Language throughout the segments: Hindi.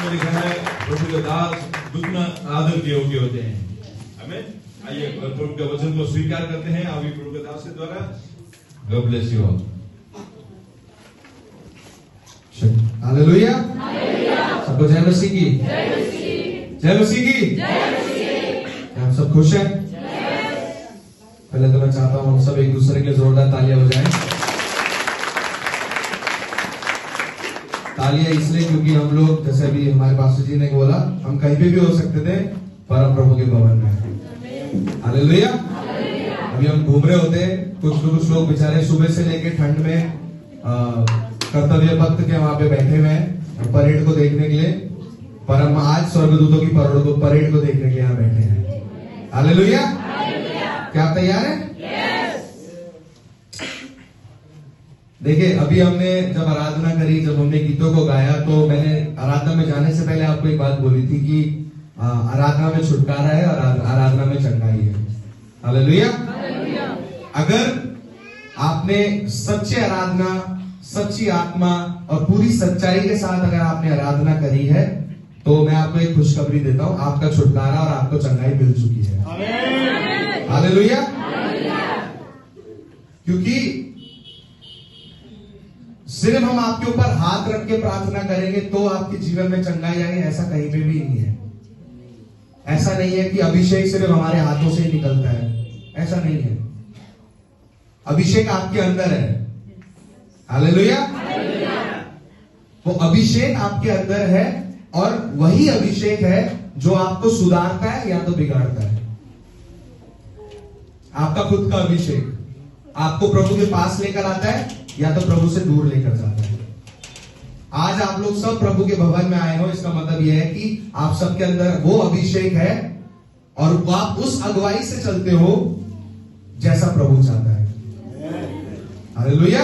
में लिखा है प्रभु के दास दुगना आदर के योग्य होते हैं। आमीन। आइए प्रभु के वचन को स्वीकार करते हैं अभी प्रभु के दास के द्वारा। God bless you all. Hallelujah. सबको जय मसीह की। जय मसीह की। आप सब खुश हैं? पहले तो मैं चाहता हूं हम सब एक दूसरे के लिए जोरदार तालियां बजाएं। तालियां इसलिए क्योंकि हम लोग, जैसे अभी हमारे पास्टर जी ने बोला, हम कहीं पे भी हो सकते थे परम प्रभु के भवन में। हालेलुया। अभी हम घूम रहे होते, कुछ लोग बेचारे सुबह से लेके ठंड में कर्तव्य पथ के वहां पे बैठे हुए हैं परेड को देखने के लिए, पर हम आज स्वर्गदूतों की परेड को देखने के लिए यहाँ बैठे हैं। हालेलुया। क्या आप तैयार हैं? देखिए, अभी हमने जब आराधना करी, जब हमने गीतों को गाया, तो मैंने आराधना में जाने से पहले आपको एक बात बोली थी कि आराधना में छुटकारा है और आराधना में चंगाई है। हालेलुया। अगर आपने सच्ची आराधना, सच्ची आत्मा और पूरी सच्चाई के साथ अगर आपने आराधना करी है, तो मैं आपको एक खुशखबरी देता हूं, आपका छुटकारा और आपको चंगाई मिल चुकी है। हालेलुया। क्योंकि सिर्फ हम आपके ऊपर हाथ रख के प्रार्थना करेंगे तो आपके जीवन में चंगाई आएगी, ऐसा कहीं पे भी नहीं है। ऐसा नहीं है कि अभिषेक सिर्फ हमारे हाथों से ही निकलता है, ऐसा नहीं है। अभिषेक आपके अंदर है। हालेलुया। वो अभिषेक आपके अंदर है और वही अभिषेक है जो आपको सुधारता है या तो बिगाड़ता है। आपका खुद का अभिषेक आपको प्रभु के पास लेकर आता है या तो प्रभु से दूर लेकर जाता है। आज आप लोग सब प्रभु के भवन में आए हो, इसका मतलब यह है कि आप सबके अंदर वो अभिषेक है और आप उस अगुवाई से चलते हो जैसा प्रभु चाहता है। हालेलुया।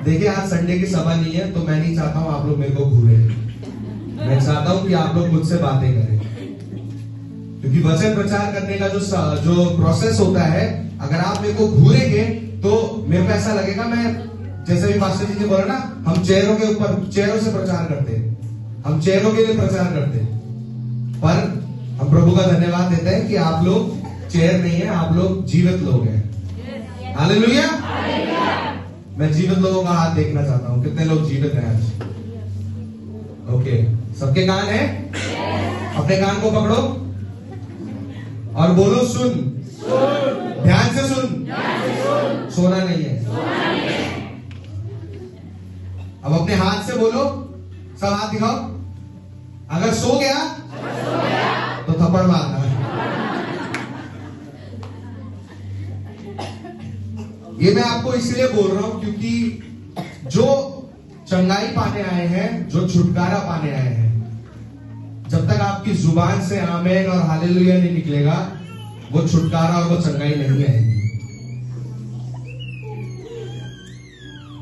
देखिए, आज संडे की सभा नहीं है, तो मैं नहीं चाहता हूं आप लोग मेरे को घूरे। मैं चाहता हूं कि आप लोग मुझसे बातें करें, क्योंकि वचन प्रचार करने का जो प्रोसेस होता है, अगर आप मेरे को घूरेंगे तो मेरे को ऐसा लगेगा, मैं जैसे भी पास्टर जी ने बोला ना, हम चेहरों के ऊपर, चेहरों से प्रचार करते हैं, हम चेहरों के लिए प्रचार करते हैं। पर हम प्रभु का धन्यवाद देते हैं कि आप लोग चेहर नहीं है, आप लोग जीवित लोग हैं। हालेलुया। मैं जीवित लोगों का हाथ देखना चाहता हूं, कितने लोग जीवित हैं आज? ओके, सबके कान है? अपने कान को पकड़ो और बोलो सुन। ध्यान से सुन। सोना नहीं है। अब अपने हाथ से बोलो, सब हाथ दिखाओ। अगर सो गया तो थप्पड़ मारना है। ये मैं आपको इसलिए बोल रहा हूं क्योंकि जो चंगाई पाने आए हैं, जो छुटकारा पाने आए हैं, जब तक आपकी जुबान से आमीन और हालेलुया नहीं निकलेगा, वो छुटकारा और वो चंगाई नहीं आएगी।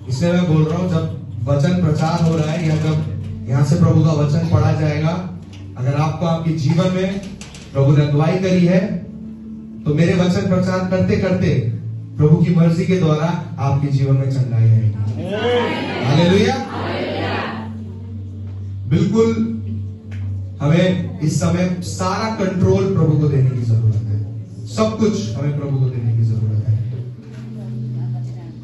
इसलिए मैं बोल रहा हूं, जब वचन प्रचार हो रहा है या जब यहां से प्रभु का वचन पढ़ा जाएगा, अगर आपको आपके जीवन में प्रभु ने अगुवाई करी है, तो मेरे वचन प्रचार करते करते प्रभु की मर्जी के द्वारा आपके जीवन में चंगाई आएगी। हालेलुया। बिल्कुल, हमें इस समय सारा कंट्रोल प्रभु को देने की जरूरत है। सब कुछ हमें प्रभु को देने की जरूरत है।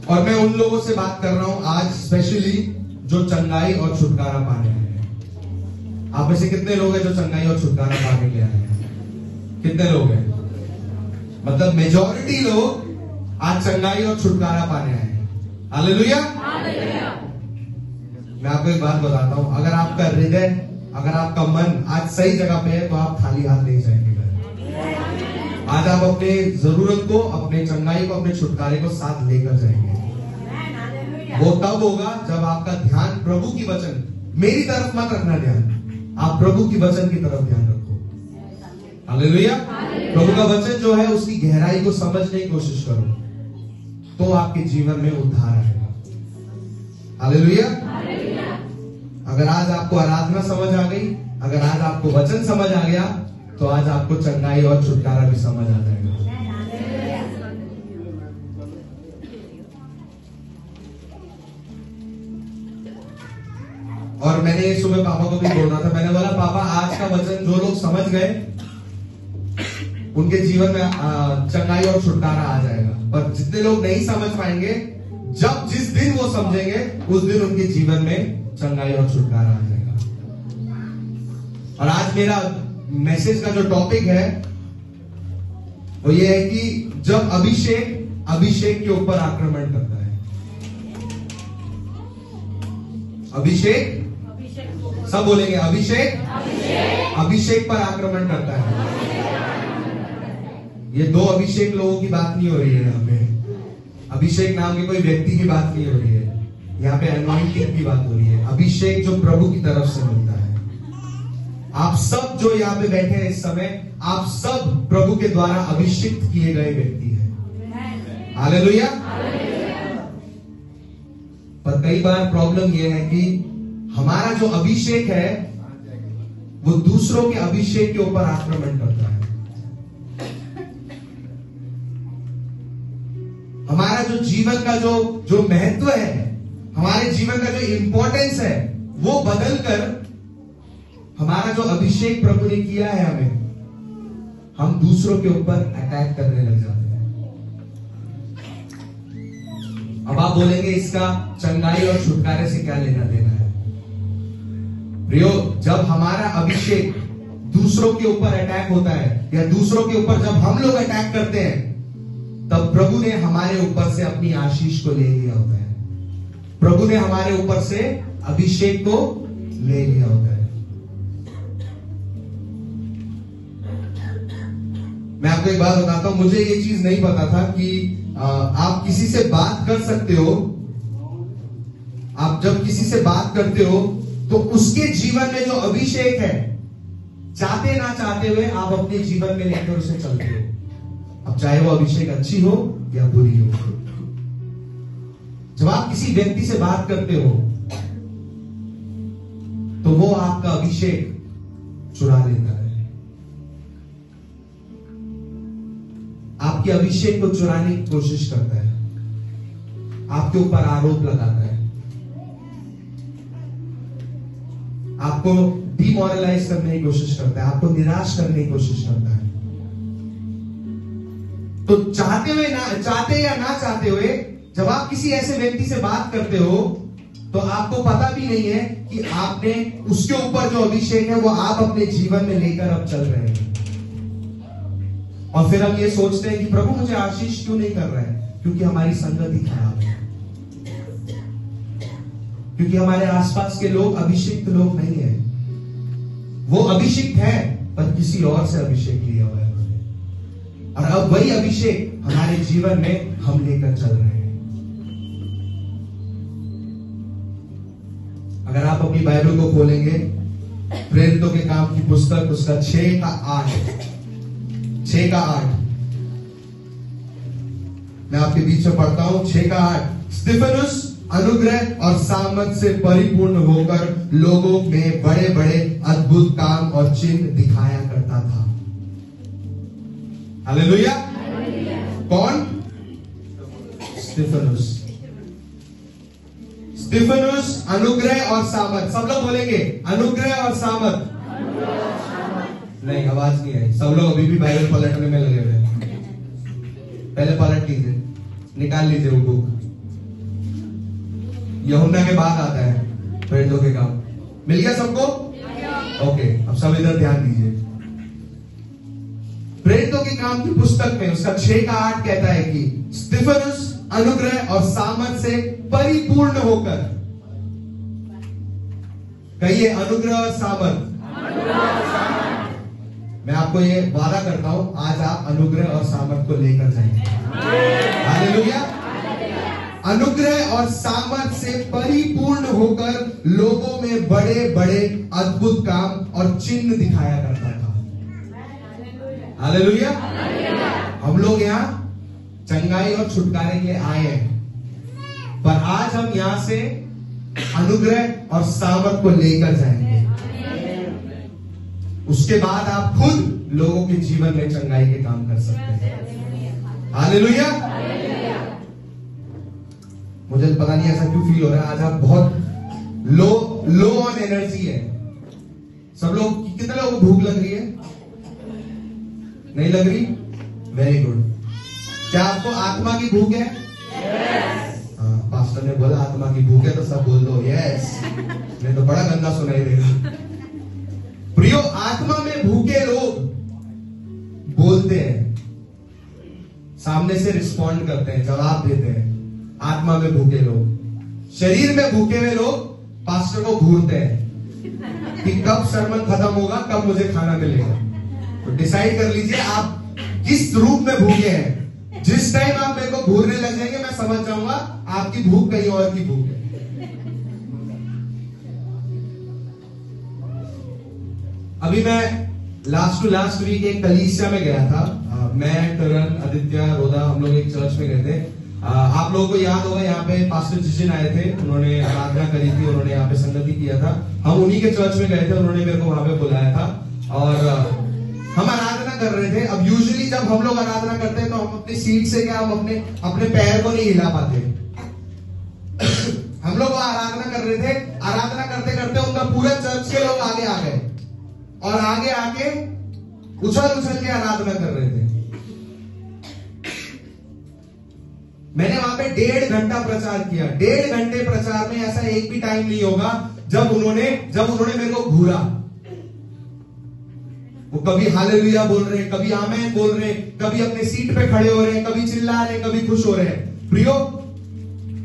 और मैं उन लोगों से बात कर रहा हूं आज स्पेशली जो चंगाई और छुटकारा पाने आए हैं। आप में से कितने लोग हैं जो चंगाई और छुटकारा पाने के आए हैं? कितने लोग हैं? मतलब मेजॉरिटी लोग आज चंगाई और छुटकारा पाने आए हैं। हालेलुया। मैं आपको एक बात बताता हूं, अगर आपका हृदय, अगर आपका मन आज सही जगह पे है, तो आप खाली हाथ नहीं जाएंगे घर। आज आप अपने जरूरत को, अपने चंगाई को, अपने छुटकारे को साथ लेकर जाएंगे। वो तब होगा जब आपका ध्यान प्रभु की वचन, मेरी तरफ मत रखना ध्यान, आप प्रभु की वचन की तरफ ध्यान रखो। हालेलुया। प्रभु का वचन जो है उसकी गहराई को समझने की कोशिश करो, तो आपके जीवन में उद्धार आएगा। हालेलुया। अगर आज आपको आराधना समझ आ गई, अगर आज आपको वचन समझ आ गया, तो आज आपको चंगाई और छुटकारा भी समझ आ जाएगा। और मैंने सुबह पापा को भी बोलना था, मैंने बोला पापा आज का वचन जो लोग समझ गए उनके जीवन में चंगाई और छुटकारा आ जाएगा, पर जितने लोग नहीं समझ पाएंगे, जिस दिन वो समझेंगे उस दिन उनके जीवन में चंगाई और छुटकारा आ जाएगा। और आज मेरा मैसेज का जो टॉपिक है वो ये है कि जब अभिषेक के ऊपर आक्रमण करता है। अभिषेक, सब बोलेंगे अभिषेक पर आक्रमण करता है। ये दो अभिषेक लोगों की बात नहीं हो रही है यहाँ पे, अभिषेक नाम के कोई व्यक्ति की बात नहीं हो रही है, यहाँ पे अनॉइंटिंग की बात हो रही है। अभिषेक जो प्रभु की तरफ से मिलता है। आप सब जो यहाँ पे बैठे हैं इस समय, आप सब प्रभु के द्वारा अभिषिक्त किए गए व्यक्ति हैं। हालेलुया। पर कई बार प्रॉब्लम यह है कि हमारा जो अभिषेक है वो दूसरों के अभिषेक के ऊपर आक्रमण करता है। हमारा जो जीवन का जो महत्व है, हमारे जीवन का जो इंपॉर्टेंस है, वो बदलकर हमारा जो अभिषेक प्रभु ने किया है हमें, हम दूसरों के ऊपर अटैक करने लग जाते हैं। अब आप बोलेंगे इसका चंगाई और छुटकारे से क्या लेना देना है? प्रियो, जब हमारा अभिषेक दूसरों के ऊपर अटैक होता है या दूसरों के ऊपर जब हम लोग अटैक करते हैं, तब प्रभु ने हमारे ऊपर से अपनी आशीष को ले लिया होता है। प्रभु ने हमारे ऊपर से अभिषेक को ले लिया होता है। मैं आपको एक बात बताता हूं, मुझे ये चीज नहीं पता था कि आप किसी से बात कर सकते हो। आप जब किसी से बात करते हो तो उसके जीवन में जो अभिषेक है, चाहते ना चाहते हुए आप अपने जीवन में लेकर उसे चलते हो। अब चाहे वो अभिषेक अच्छी हो या बुरी हो, जब आप किसी व्यक्ति से बात करते हो तो वो आपका अभिषेक चुरा लेता है, आपके अभिषेक को चुराने की कोशिश करता है, आपके ऊपर आरोप लगाता है, आपको डिमोरलाइज करने की कोशिश करता है, आपको निराश करने की कोशिश करता है। तो चाहते या ना चाहते हुए जब आप किसी ऐसे व्यक्ति से बात करते हो तो आपको पता भी नहीं है कि आपने उसके ऊपर जो अभिषेक है वो आप अपने जीवन में लेकर अब चल रहे हैं। और फिर हम ये सोचते हैं कि प्रभु मुझे आशीष क्यों नहीं कर रहा है? क्योंकि हमारी संगति खराब है, क्योंकि हमारे आसपास के लोग अभिषिक्त लोग नहीं है। वो अभिषिक्त है पर किसी और से अभिषेक लिया हुआ है, और अब वही अभिषेक हमारे जीवन में हम लेकर चल रहे हैं। अगर आप अपनी बाइबल को खोलेंगे, प्रेरितों के काम की पुस्तक उसका 6:8 मैं आपके बीच में पढ़ता हूं। 6:8 स्तिफनुस अनुग्रह और सामर्थ से परिपूर्ण होकर लोगों में बड़े बड़े अद्भुत काम और चिन्ह दिखाया करता था। हालेलुया। कौन? स्तिफनुस अनुग्रह और सामर्थ। सब लोग बोलेंगे अनुग्रह और सामर्थ। नहीं, आवाज नहीं आई। सब लोग अभी भी बाइबल पलटने में लगे हुए हैं। पहले पलट लीजिए, निकाल लीजिए वो बुक। यूहन्ना के बाद आता है प्रेरितों के काम। मिल गया सबको? ओके, अब सब इधर ध्यान दीजिए। प्रेरितों के काम की पुस्तक में उसका 6:8 कहता है कि स्तिफनुस अनुग्रह और सामर्थ से परिपूर्ण होकर, कहिए अनुग्रह और सामर्थ। मैं आपको ये वादा करता हूं, आज आप अनुग्रह और सामर्थ को लेकर जाएंगे। हालेलुया। अनुग्रह और सामर्थ से परिपूर्ण होकर लोगों में बड़े बड़े अद्भुत काम और चिन्ह दिखाया करता था। हालेलुया। हम लोग यहाँ चंगाई और छुटकारे के लिए आए हैं, पर आज हम यहां से अनुग्रह और सामर्थ को लेकर जाएंगे। उसके बाद आप खुद लोगों के जीवन में चंगाई के काम कर सकते हैं। हालेलुया। मुझे पता नहीं ऐसा क्यों फील हो रहा है, आज आप बहुत लो लो ऑन एनर्जी है। सब लोग, कितने लोगों को भूख लग रही है? नहीं लग रही? Very good. क्या आपको आत्मा की भूख है? हाँ, पास्टर ने बोला आत्मा की भूख है तो सब बोल दो यस। नहीं तो बड़ा गंदा सुनाई देगा। प्रियो, आत्मा में भूखे लोग बोलते हैं, सामने से रिस्पॉन्ड करते हैं, जवाब देते हैं। आत्मा में भूखे लोग। शरीर में भूखे हुए लोग पास्टर को घूरते हैं कि कब सरमन खत्म होगा, कब मुझे खाना मिलेगा। तो डिसाइड कर लीजिए आप किस रूप में भूखे हैं। जिस टाइम आप मेरे को घूरने लग जाएंगे, मैं समझ जाऊंगा आपकी भूख कहीं और की भूख है। अभी मैं लास्ट टू लास्ट वीक एक कलीसिया में गया था। मैं, करण, आदित्य, रोदा, हम लोग एक चर्च में गए थे। आप लोगों को याद होगा, यहाँ पे पास्टर जिजिन आए थे, उन्होंने आराधना करी थी, उन्होंने यहाँ पे संगति किया था। हम उन्हीं के चर्च में गए थे, उन्होंने मेरे को वहां पे बुलाया था और हम आराधना कर रहे थे। अब यूजुअली जब हम लोग आराधना करते हैं तो हम अपनी सीट से क्या, हम अपने पैर को नहीं हिला पाते। हम लोग आराधना कर रहे थे, आराधना करते करते उनका पूरा चर्च के लोग आगे आ गए और आगे आके उछल उछल के आराधना कर रहे थे। मैंने वहां पे 1.5 घंटा प्रचार किया। 1.5 घंटे प्रचार में ऐसा एक भी टाइम नहीं होगा जब उन्होंने मेरे को घूरा। वो कभी हालेलुया बोल रहे, कभी आमेन बोल रहे, कभी अपने सीट पे खड़े हो रहे, कभी चिल्ला रहे, कभी खुश हो रहे हैं। प्रियो,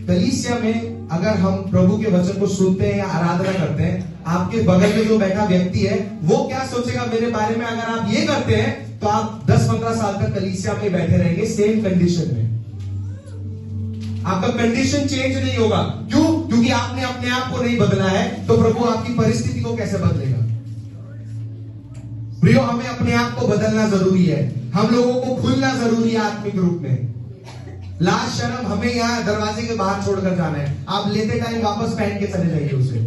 कलीसिया में अगर हम प्रभु के वचन को सुनते हैं या आराधना करते हैं, आपके बगल में जो बैठा व्यक्ति है वो क्या सोचेगा मेरे बारे में? अगर आप ये करते हैं तो आप 10-15 साल तक कलीसिया में बैठे रहेंगे सेम कंडीशन में। आपका कंडीशन चेंज नहीं होगा। क्यों? क्योंकि आपने अपने आप को नहीं बदला है। तो प्रभु आपकी परिस्थिति को कैसे बदलेगा? प्रियो, हमें अपने आप को बदलना जरूरी है। हम लोगों को खुलना जरूरी है आत्मिक रूप में। लाज शर्म हमें यहाँ दरवाजे के बाहर छोड़कर जाना है। आप लेते टाइम वापस पहन के चले जाइए उसे।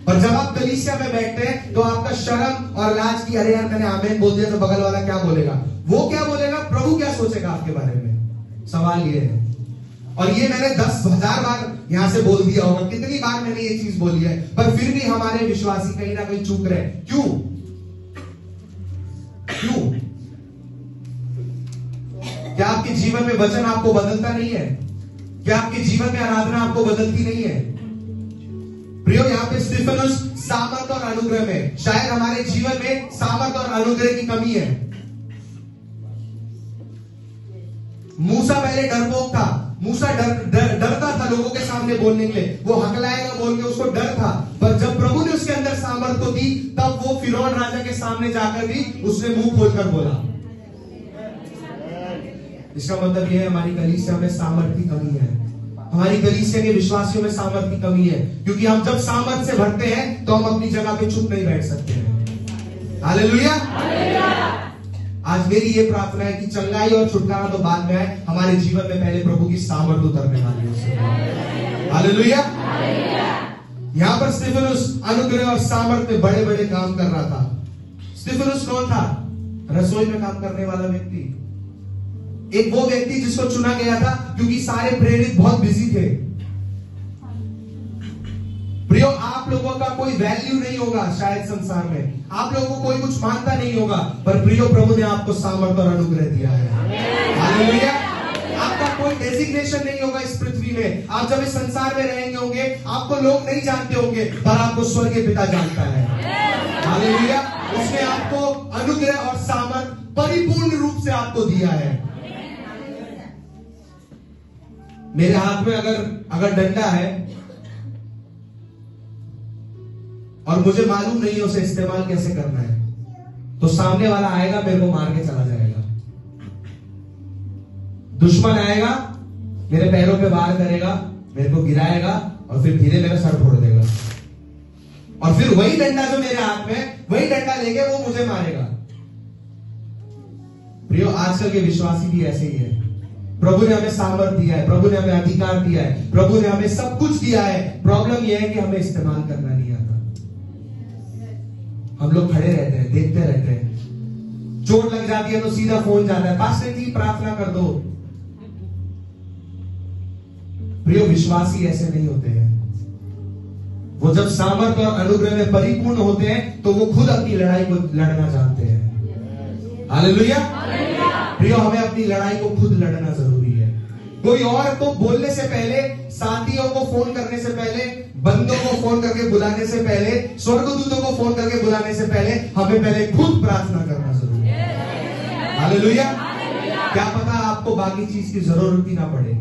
और जब आप कलीसिया में बैठते हैं तो आपका शर्म और लाज की, अरे यार मैंने आमीन बोल दिया तो बगल वाला क्या बोलेगा, वो क्या बोलेगा, प्रभु क्या सोचेगा आपके बारे में, सवाल ये है। और ये मैंने 10,000 बार यहां से बोल दिया होगा, कितनी बार मैंने ये चीज बोली है, पर फिर भी हमारे विश्वासी कहीं ना कहीं चूक रहे। क्यों? क्यों? क्या आपके जीवन में वचन आपको बदलता नहीं है? क्या आपके जीवन में आराधना आपको बदलती नहीं है? प्रियो, यहाँ पे स्तिफनुस सामर्थ और अनुग्रह में, शायद हमारे जीवन में सामर्थ और अनुग्रह की कमी है। मूसा पहले डरपोक था। मूसा डरता था लोगों के सामने बोलने के लिए, वो हकलाएगा बोल के उसको डर था। पर जब प्रभु ने उसके अंदर सामर्थ को दी, तब वो फिरौन राजा के सामने जाकर भी उसने मुंह खोलकर बोला। इसका मतलब यह है हमारी कलीसिया में सामर्थ की कमी है। हमारी कलीसिया के विश्वासियों में सामर्थ की कमी है, क्योंकि हम जब सामर्थ से भरते हैं तो हम अपनी जगह पे चुप नहीं बैठ सकते हैं। हालेलुया। आज मेरी ये प्रार्थना है कि चंगाई और छुटकारा तो बाद में आए, हमारे जीवन में पहले प्रभु की सामर्थ उतरने वाली है। हालेलुया। यहां पर स्तिफनुस अनुग्रह और सामर्थ में बड़े बड़े काम कर रहा था। स्तिफनुस कौन था? रसोई में काम करने वाला व्यक्ति, एक वो व्यक्ति जिसको चुना गया था क्योंकि सारे प्रेरित बहुत बिजी थे। प्रियो, आप लोगों का कोई वैल्यू नहीं होगा शायद संसार में, आप लोगों को कोई कुछ मानता नहीं होगा, पर प्रियो प्रभु ने आपको सामर्थ और अनुग्रह दिया है। हालेलुया। आपका कोई डेजिग्नेशन नहीं होगा इस पृथ्वी में। आप जब इस संसार में रहेंगे होंगे, आपको लोग नहीं जानते होंगे, पर आपको स्वर्गीय पिता जानता है। हालेलुया। उसने आपको अनुग्रह और सामर्थ परिपूर्ण रूप से आपको दिया है। मेरे हाथ में अगर डंडा है और मुझे मालूम नहीं है उसे इस्तेमाल कैसे करना है, तो सामने वाला आएगा, मेरे को मार के चला जाएगा। दुश्मन आएगा, मेरे पैरों पे वार करेगा, मेरे को गिराएगा और फिर धीरे मेरा सर फोड़ देगा। और फिर वही डंडा जो मेरे हाथ में, वही डंडा लेके वो मुझे मारेगा। प्रियो, आजकल के विश्वासी भी ऐसे ही है। प्रभु ने हमें सामर्थ दिया है, प्रभु ने हमें अधिकार दिया है, प्रभु ने हमें सब कुछ दिया है। प्रॉब्लम यह है कि हमें इस्तेमाल करना नहीं आता। हम लोग खड़े रहते हैं, देखते रहते हैं। चोट लग जाती है तो सीधा फोन जाता है, पास्टर जी प्रार्थना कर दो। प्रियो, विश्वासी ऐसे नहीं होते हैं। वो जब सामर्थ और अनुग्रह में परिपूर्ण होते हैं तो वो खुद अपनी लड़ाई को लड़ना जानते हैं। हालेलुया। प्रियो, हमें अपनी लड़ाई को खुद लड़ना जरूरी है। कोई और को बोलने से पहले, साथियों को फोन करने से पहले, बंदों को फोन करके बुलाने से पहले, स्वर्गदूतों को फोन करके बुलाने से पहले हमें पहले खुद प्रार्थना करना जरूरी है। हालेलुया। क्या पता आपको बाकी चीज की जरूरत ही ना पड़े।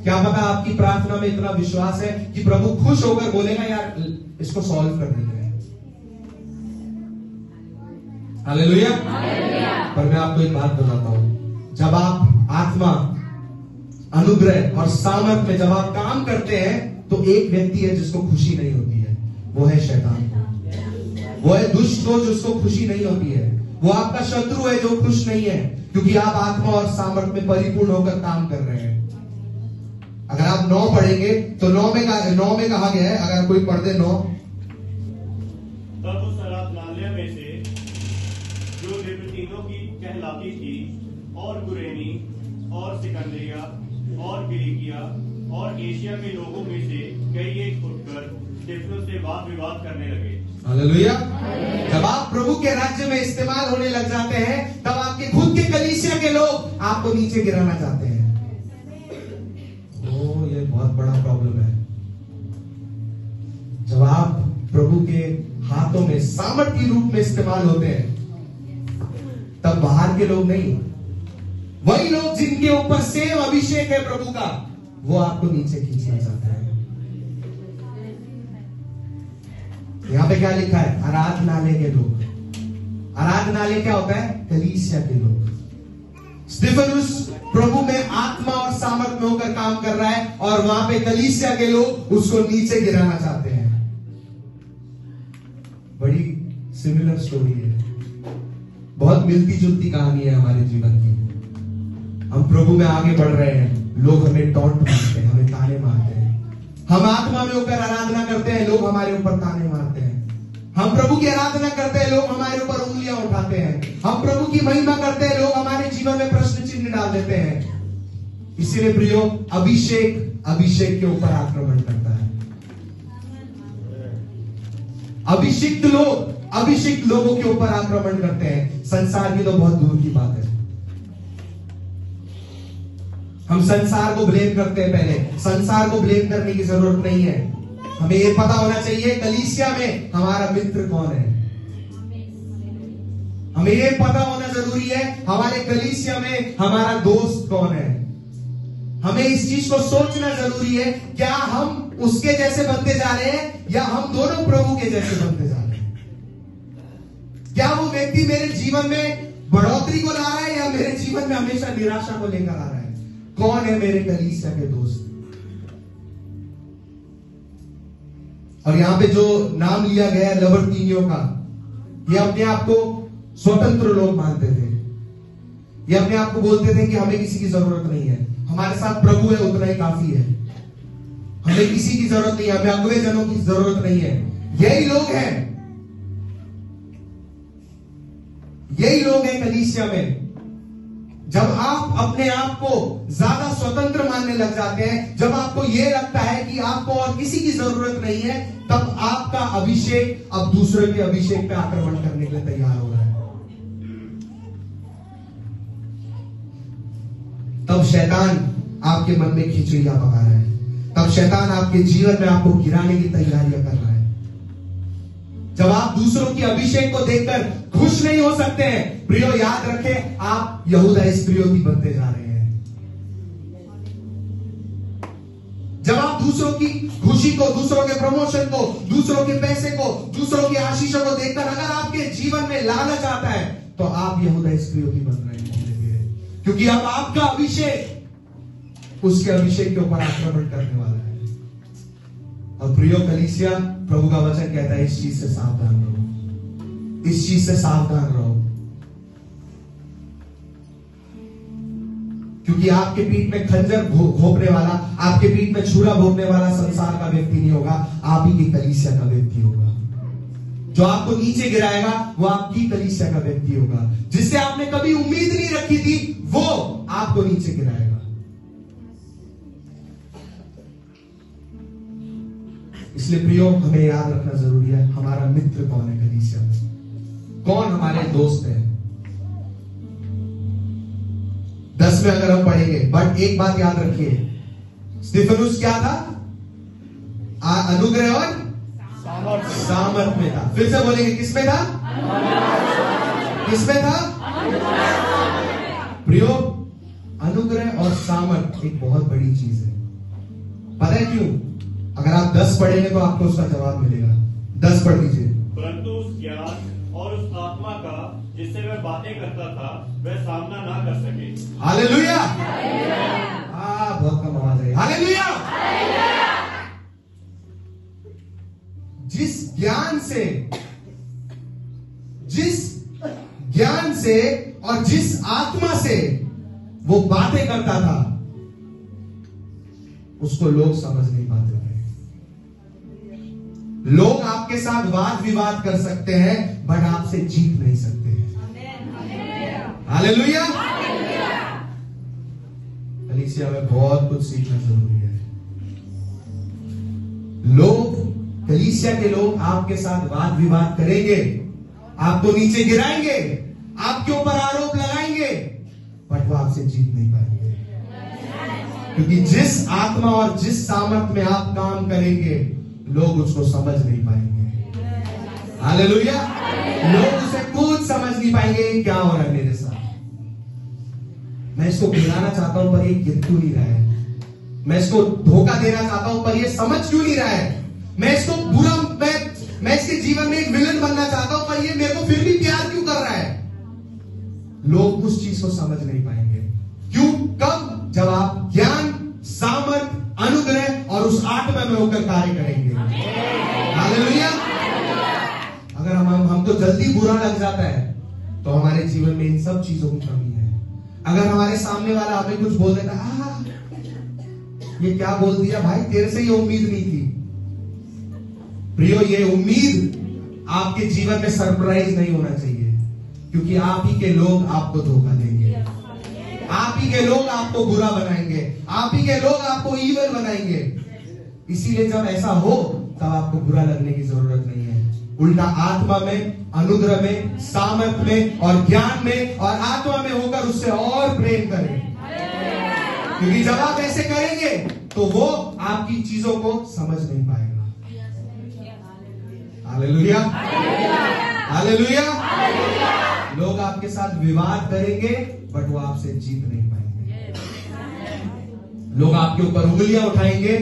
क्या पता आपकी प्रार्थना में इतना विश्वास है कि प्रभु खुश होकर बोलेगा, यार इसको सॉल्व कर देते हैं। हालेलुया। पर मैं आपको एक बात बताता हूं, जब आप आत्मा, अनुग्रह और सामर्थ में जब आप काम करते हैं तो एक व्यक्ति है जिसको खुशी नहीं होती है, वो है शैतान। वो है दुष्ट को, जिसको खुशी नहीं होती है। वो आपका शत्रु है जो खुश नहीं है, क्योंकि आप आत्मा और सामर्थ में परिपूर्ण होकर काम कर रहे हैं। अगर आप 9 पढ़ेंगे तो 9 में कहा गया है, अगर कोई पढ़ दे 9। तब उस आराधनालय में से जो लिब्रतीनों की कहलाती थी, और कुरेनी और सिकंदरिया और किलिकिया और एशिया के लोगों में से कई एक उठकर स्तिफनुस से वाद विवाद करने लगे। हालेलुया। जब आप प्रभु के राज्य में इस्तेमाल होने लग जाते हैं, तब आपके खुद के कलीसिया के लोग आपको नीचे गिराना चाहते हैं। ये बहुत बड़ा प्रॉब्लम है। जब आप प्रभु के हाथों में सामर्थ्य रूप में इस्तेमाल होते हैं, तब बाहर के लोग नहीं, वही लोग जिनके ऊपर सेम अभिषेक है प्रभु का, वो आपको नीचे खींचना चाहते हैं। यहां पे क्या लिखा है? आराधनालय के लोग। आराधनालय क्या होता है? कलीसिया के लोग। स्तिफनुस प्रभु में आत्मा और सामर्थ में होकर काम कर रहा है, और वहां पे कलीसिया के लोग उसको नीचे गिराना चाहते हैं। बड़ी सिमिलर स्टोरी है, बहुत मिलती जुलती कहानी है हमारे जीवन की। हम प्रभु में आगे बढ़ रहे हैं, लोग हमें टॉन्ट मारते हैं, हमें ताने मारते हैं। हम आत्मा में होकर आराधना करते हैं, लोग हमारे ऊपर ताने मारते हैं। हम प्रभु की आराधना करते हैं, लोग हमारे ऊपर उंगलियां उठाते हैं। हम प्रभु की महिमा करते हैं, लोग हमारे जीवन में प्रश्न चिन्ह डाल देते हैं। इसीलिए प्रियो, अभिषेक के ऊपर आक्रमण करता है। अभिषिक्त लोगों के ऊपर आक्रमण करते हैं। संसार की तो बहुत दूर की बात है। हम संसार को ब्लेम करते हैं। पहले संसार को ब्लेम करने की जरूरत नहीं है। हमें यह पता होना चाहिए कलीसिया में हमारा मित्र कौन है। हमें यह पता होना जरूरी है हमारे कलीसिया में हमारा दोस्त कौन है। हमें इस चीज को सोचना जरूरी है, क्या हम उसके जैसे बनते जा रहे हैं या हम दोनों प्रभु के जैसे बनते जा रहे हैं। क्या वो व्यक्ति मेरे जीवन में बढ़ोतरी को ला रहा है या मेरे जीवन में हमेशा निराशा को लेकर आ रहा है। कौन है मेरे कलीसिया के दोस्त। और यहां पे जो नाम लिया गया है लबरतीनियों का, ये अपने आप को स्वतंत्र लोग मानते थे। ये अपने आप को बोलते थे कि हमें किसी की जरूरत नहीं है, हमारे साथ प्रभु है उतना ही काफी है, हमें किसी की जरूरत नहीं है, हमें अगले जनों की जरूरत नहीं है। यही लोग हैं कलीसिया में। जब आप अपने आप को ज्यादा स्वतंत्र मानने लग जाते हैं, जब आपको यह लगता है कि आपको और किसी की जरूरत नहीं है, तब आपका अभिषेक अब दूसरे के अभिषेक पे आक्रमण करने के लिए तैयार हो रहा है। तब शैतान आपके मन में खिचड़ियां पका रहा है। तब शैतान आपके जीवन में आपको गिराने की तैयारियां कर रहा है। जब आप दूसरों की अभिषेक को देखकर खुश नहीं हो सकते हैं, प्रियो याद रखें, आप यहूदा इस्करियोती बनते जा रहे हैं। जब आप दूसरों की खुशी को, दूसरों के प्रमोशन को, दूसरों के पैसे को, दूसरों की आशीषों को देखकर अगर आपके जीवन में लालच आता है, तो आप यहूदा इस्करियोती बन रहे हैं धीरे धीरे, क्योंकि अब आपका अभिषेक उसके अभिषेक के ऊपर आक्रमण करने वाला है। और प्रियो कलीसिया, प्रभु का वचन कहता है इस चीज से सावधान रहो, इस चीज से सावधान रहो, क्योंकि आपके पीठ में खंजर घोंपने वाला, आपके पीठ में छुरा भोंकने वाला संसार का व्यक्ति नहीं होगा, आप ही की कलीसिया का व्यक्ति होगा। जो आपको नीचे गिराएगा वो आपकी कलीसिया का व्यक्ति होगा। जिससे आपने कभी उम्मीद नहीं रखी थी, वो आपको नीचे गिराएगा। इसलिए प्रियो, हमें याद रखना जरूरी है हमारा मित्र कौन है कलीसिया में, कौन हमारे दोस्त है। 10 में अगर हम पढ़ेंगे, बट एक बात याद रखिए, स्तिफनुस क्या था? अनुग्रह और सामर्थ में था। फिर से बोलेंगे, किसमें था? किसमें था? प्रियो, अनुग्रह और सामर्थ एक बहुत बड़ी चीज है। पता है क्यों? अगर आप 10 पढ़ेंगे तो आपको उसका जवाब मिलेगा। 10 पढ़ लीजिए। परंतु उस ज्ञान और उस आत्मा का जिससे वह बातें करता था, वह सामना ना कर सके। हालेलुया। बहुत कम आवाज है। हालेलुया। जिस ज्ञान से और जिस आत्मा से वो बातें करता था, उसको लोग समझ नहीं पाते थे। लोग आपके साथ वाद विवाद कर सकते हैं, बट आपसे जीत नहीं सकते हैं। हालेलुया। कलीसिया में बहुत कुछ सीखना जरूरी है। कलीसिया के लोग आपके साथ वाद विवाद करेंगे, आपको नीचे गिराएंगे, आपके ऊपर आरोप लगाएंगे, बट वो आपसे जीत नहीं पाएंगे। क्योंकि जिस आत्मा और जिस सामर्थ में आप काम करेंगे, लोग उसको समझ नहीं पाएंगे। हालेलुया। लोग उसे कुछ समझ नहीं पाएंगे, क्या हो रहा है मेरे साथ। मैं इसको गिराना चाहता हूं, पर ये गिर क्यों नहीं रहा है। मैं इसको धोखा देना चाहता हूं, पर ये समझ क्यों नहीं रहा है। मैं इसको बुरा, मैं इसके जीवन में एक विलन बनना चाहता हूं, पर ये मेरे को फिर भी प्यार क्यों कर रहा है। लोग उस चीज को समझ नहीं पाएंगे। क्यों? कब? जब आप ज्ञान, सामर्थ, अनुग्रह और उस आत्मा में होकर कार्य करेंगे। हालेलुया। अगर हमको जल्दी बुरा लग जाता है, तो हमारे जीवन में इन सब चीजों की कमी है। अगर हमारे सामने वाला हमें कुछ बोल देता, ये क्या बोल दिया भाई, तेरे से ये उम्मीद नहीं थी। प्रियो, ये उम्मीद आपके जीवन में सरप्राइज नहीं होना चाहिए, क्योंकि आप ही के लोग आपको धोखा देंगे, आप ही के लोग आपको बुरा बनाएंगे, आप ही के लोग आपको ईवल बनाएंगे। इसीलिए जब ऐसा हो, तब आपको बुरा लगने की जरूरत नहीं है। उल्टा आत्मा में, अनुग्रह में, सामर्थ में और ज्ञान में और आत्मा में होकर उससे और प्रेम करें। क्योंकि जब आप ऐसे करेंगे, तो वो आपकी चीजों को समझ नहीं पाएगा। हालेलुया। हालेलुया। लोग आपके साथ विवाद करेंगे, बट वो आपसे जीत नहीं पाएंगे। लोग आपके ऊपर उंगलियां उठाएंगे,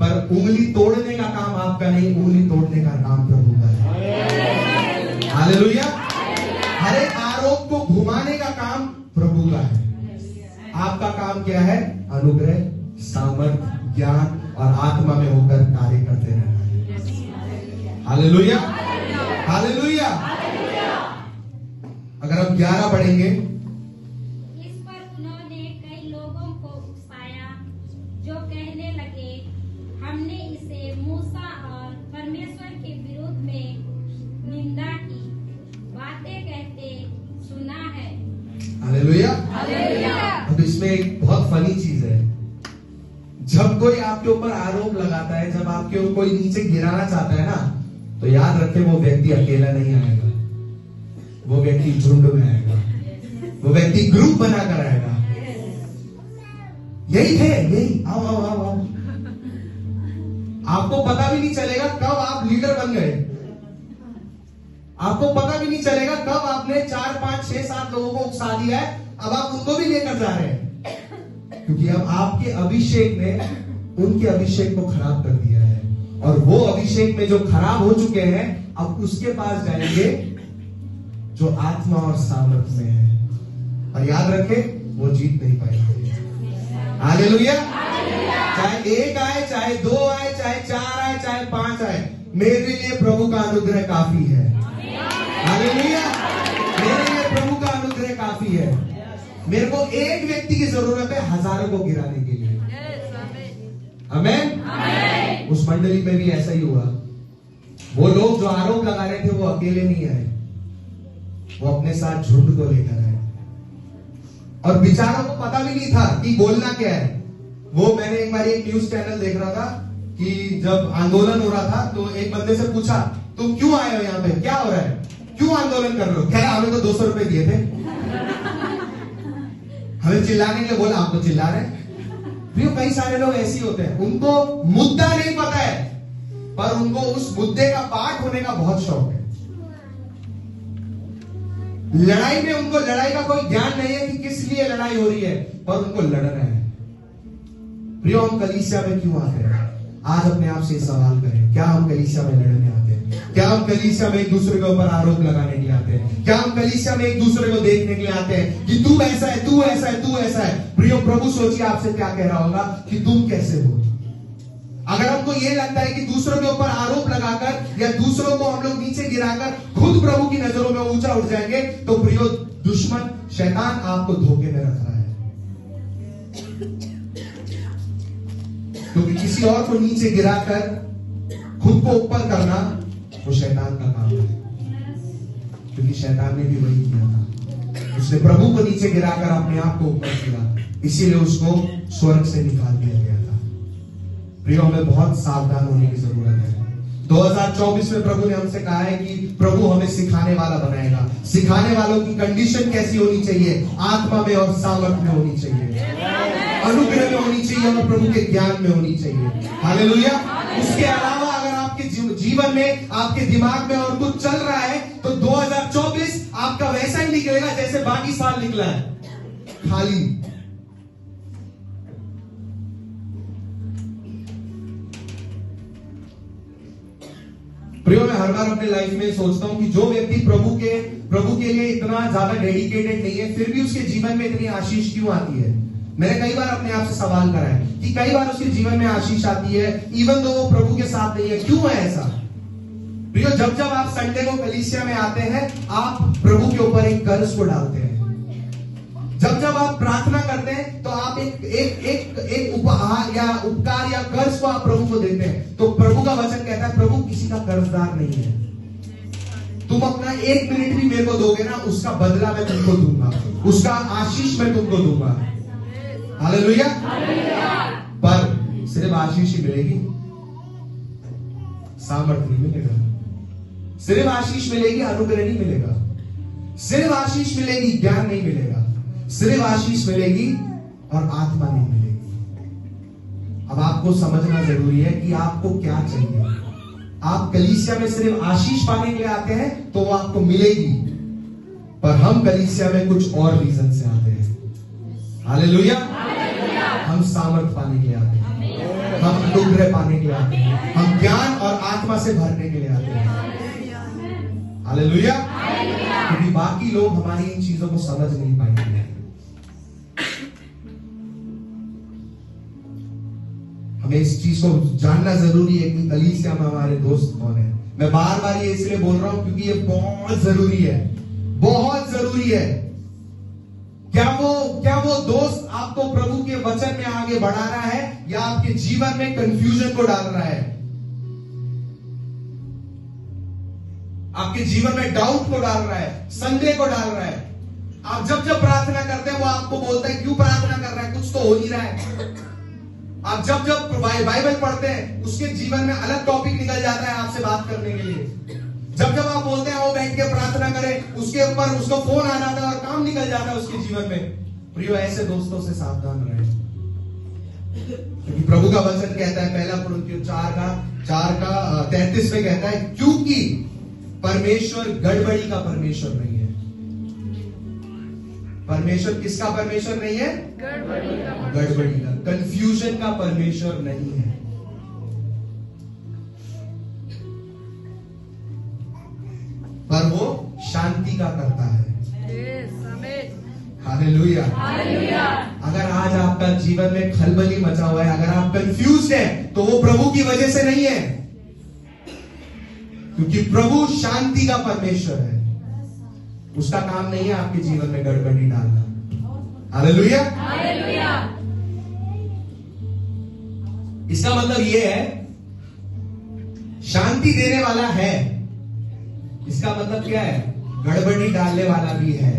पर उंगली तोड़ने का काम आपका नहीं, उंगली तोड़ने का काम प्रभु का है। हालेलुया। हर एक आरोप को घुमाने का काम प्रभु का है। आपका काम क्या है? अनुग्रह, सामर्थ, ज्ञान और आत्मा में होकर कार्य करते रहना है। हालेलुया। हालेलुया। अगर हम 11 पढ़ेंगे, इस पर उन्होंने कई लोगों को उकसाया, जो कहने लगे, हमने इसे मूसा और परमेश्वर के विरुद्ध में निंदा की बातें कहते सुना है। हालेलुया। हालेलुया। अब इसमें एक बहुत फनी चीज है। जब कोई आपके ऊपर आरोप लगाता है, जब आपके ऊपर कोई नीचे गिराना चाहता है ना, तो याद रखें, वो व्यक्ति अकेला नहीं आएगा, वो व्यक्ति झुंड में आएगा, वो व्यक्ति ग्रुप बनाकर आएगा। यही थे, यही आओ आओ आओ आओ। आपको पता भी नहीं चलेगा कब आप लीडर बन गए। आपको पता भी नहीं चलेगा कब आपने 4, 5, 6, 7 लोगों को उकसा दिया है, अब आप उनको भी लेकर जा रहे हैं। क्योंकि अब आपके अभिषेक ने उनके अभिषेक को खराब कर दिया है, और वो अभिषेक में जो खराब हो चुके हैं, अब उसके पास जाएंगे जो आत्मा और सामर्थ में है। और याद रखें, वो जीत नहीं पाएंगे। हालेलुया। चाहे 1 आए, चाहे 2 आए, चाहे 4 आए, चाहे 5 आए, मेरे लिए प्रभु का अनुग्रह काफी है। हालेलुया। मेरे लिए प्रभु का अनुग्रह काफी है। मेरे को एक व्यक्ति की जरूरत है हजारों को गिराने के लिए। आमेन। उस मंडली में भी ऐसा ही हुआ। वो लोग जो आरोप लगा रहे थे, वो अकेले नहीं आए, वो अपने साथ झुंड को लेकर आए। और बेचारों को पता भी नहीं था कि बोलना क्या है। वो मैंने एक बार एक न्यूज चैनल देख रहा था कि जब आंदोलन हो रहा था तो एक बंदे से पूछा, तुम क्यों आए हो यहाँ पे, क्या हो रहा है, क्यों आंदोलन कर रहे हो? कह रहा हमें तो 200 रुपए दिए थे। हमें चिल्लाने के लिए बोला, आप तो चिल्ला रहे हैं। कई सारे लोग ऐसे होते हैं, उनको मुद्दा नहीं पता है पर उनको उस मुद्दे का पार्ट होने का बहुत शौक है। लड़ाई में उनको लड़ाई का कोई ज्ञान नहीं है कि किस लिए लड़ाई हो रही है, पर उनको लड़ना है। प्रियो, हम कलीसिया में क्यों आते हैं? आज अपने आप से सवाल करें, क्या हम कलीसिया में लड़ने आते हैं? क्या हम कलीसिया में एक दूसरे के ऊपर आरोप लगाने के लिए आते हैं? क्या हम कलीसिया में एक दूसरे को देखने के लिए आते हैं कि तू ऐसा है, तू ऐसा है, तू ऐसा है? प्रियो, प्रभु सोचिए आपसे क्या कह रहा होगा कि तुम कैसे हो। अगर हमको ये लगता है कि दूसरों के ऊपर आरोप लगाकर या दूसरों को हम लोग नीचे गिराकर खुद प्रभु की नजरों में ऊंचा उठ जाएंगे, तो प्रियो, दुश्मन शैतान आपको धोखे में रख रहा है। क्योंकि किसी और को नीचे गिराकर खुद को ऊपर करना वो शैतान का काम है। क्योंकि शैतान ने भी वही किया था, उसने प्रभु को नीचे गिराकर अपने आप को ऊपर किया, इसीलिए उसको स्वर्ग से निकाल दिया गया था। प्रियो, हमें बहुत सावधान होने की जरूरत है। 2024 में प्रभु ने हमसे कहा है कि प्रभु हमें सिखाने वाला बनाएगा। सिखाने वालों की कंडीशन कैसी होनी चाहिए? आत्मा में और सामर्थ में होनी चाहिए, अनुग्रह में होनी चाहिए और प्रभु के ज्ञान में होनी चाहिए। हालेलुया। उसके अलावा अगर आपके जीवन में, आपके दिमाग में और कुछ चल रहा है, तो 2024 आपका वैसा ही निकलेगा जैसे बाकी साल निकला है, खाली। प्रियो, मैं हर बार अपने लाइफ में सोचता हूं कि जो व्यक्ति प्रभु के लिए इतना ज्यादा डेडिकेटेड नहीं है, फिर भी उसके जीवन में इतनी आशीष क्यों आती है? मैंने कई बार अपने आप से सवाल करा है कि कई बार उसके जीवन में आशीष आती है इवन दो वो प्रभु के साथ नहीं है, क्यों है ऐसा? प्रियो, जब जब आप संडे को कलीसिया में आते हैं, आप प्रभु के ऊपर एक कर्ज को डालते हैं। जब जब आप प्रार्थना करते हैं तो आप एक उपहार या उपकार या कर्ज को आप प्रभु को देते हैं। तो प्रभु का वचन कहता है, प्रभु किसी का कर्जदार नहीं है। तुम अपना 1 मिनट भी मेरे को दोगे ना, उसका बदला मैं तुमको दूंगा, उसका आशीष मैं तुमको दूंगा। हालेलुया। पर सिर्फ आशीष ही मिलेगी, सामर्थ नहीं मिलेगा। सिर्फ आशीष मिलेगी, अनुग्रह नहीं मिलेगा। सिर्फ आशीष मिलेगी, ज्ञान नहीं मिलेगा। सिर्फ आशीष मिलेगी और आत्मा नहीं मिलेगी। अब आपको समझना जरूरी है कि आपको क्या चाहिए। आप कलीसिया में सिर्फ आशीष पाने के लिए आते हैं तो वो आपको मिलेगी, पर हम कलीसिया में कुछ और रीजन से आते हैं। हालेलुया। हम सामर्थ पाने के लिए आते हैं, हम अनुग्रह पाने के लिए आते हैं, हम ज्ञान और आत्मा से भरने के लिए आते हैं। हालेलुया। क्योंकि बाकी लोग हमारी इन चीजों को समझ नहीं पाएंगे। हमें इस चीज को जानना जरूरी है कि कलीसिया में हमारे दोस्त कौन है। मैं बार बार ये इसलिए बोल रहा हूं क्योंकि ये बहुत जरूरी है, बहुत जरूरी है। क्या वो दोस्त आपको प्रभु के वचन में आगे बढ़ा रहा है या आपके जीवन में कंफ्यूजन को डाल रहा है, आपके जीवन में डाउट को डाल रहा है, संदेह को डाल रहा है? आप जब जब प्रार्थना करते हैं वो आपको बोलता है क्यों प्रार्थना कर रहा है, कुछ तो हो नहीं रहा है। आप जब जब बाइबल पढ़ते हैं उसके जीवन में अलग टॉपिक निकल जाता है आपसे बात करने के लिए। जब जब आप बोलते हैं वो बैठ के प्रार्थना करें, उसके ऊपर उसको फोन आ जाता है और काम निकल जाता है उसके जीवन में। प्रियो, ऐसे दोस्तों से सावधान रहे, क्योंकि प्रभु का वचन कहता है, पहला कुरिन्थियों 4:33 में कहता है, क्योंकि परमेश्वर गड़बड़ी का परमेश्वर नहीं है। परमेश्वर किसका परमेश्वर नहीं है? गड़बड़ी का, कंफ्यूजन का परमेश्वर नहीं है। पर वो शांति का करता है। हालेलुया। अगर आज आपका जीवन में खलबली मचा हुआ है, अगर आप कंफ्यूज हैं, तो वो प्रभु की वजह से नहीं है, क्योंकि प्रभु शांति का परमेश्वर है। उसका काम नहीं है आपके जीवन में गड़बड़ी डालना। हालेलुया। इसका मतलब यह है, शांति देने वाला है, इसका मतलब क्या है? गड़बड़ी डालने वाला भी है।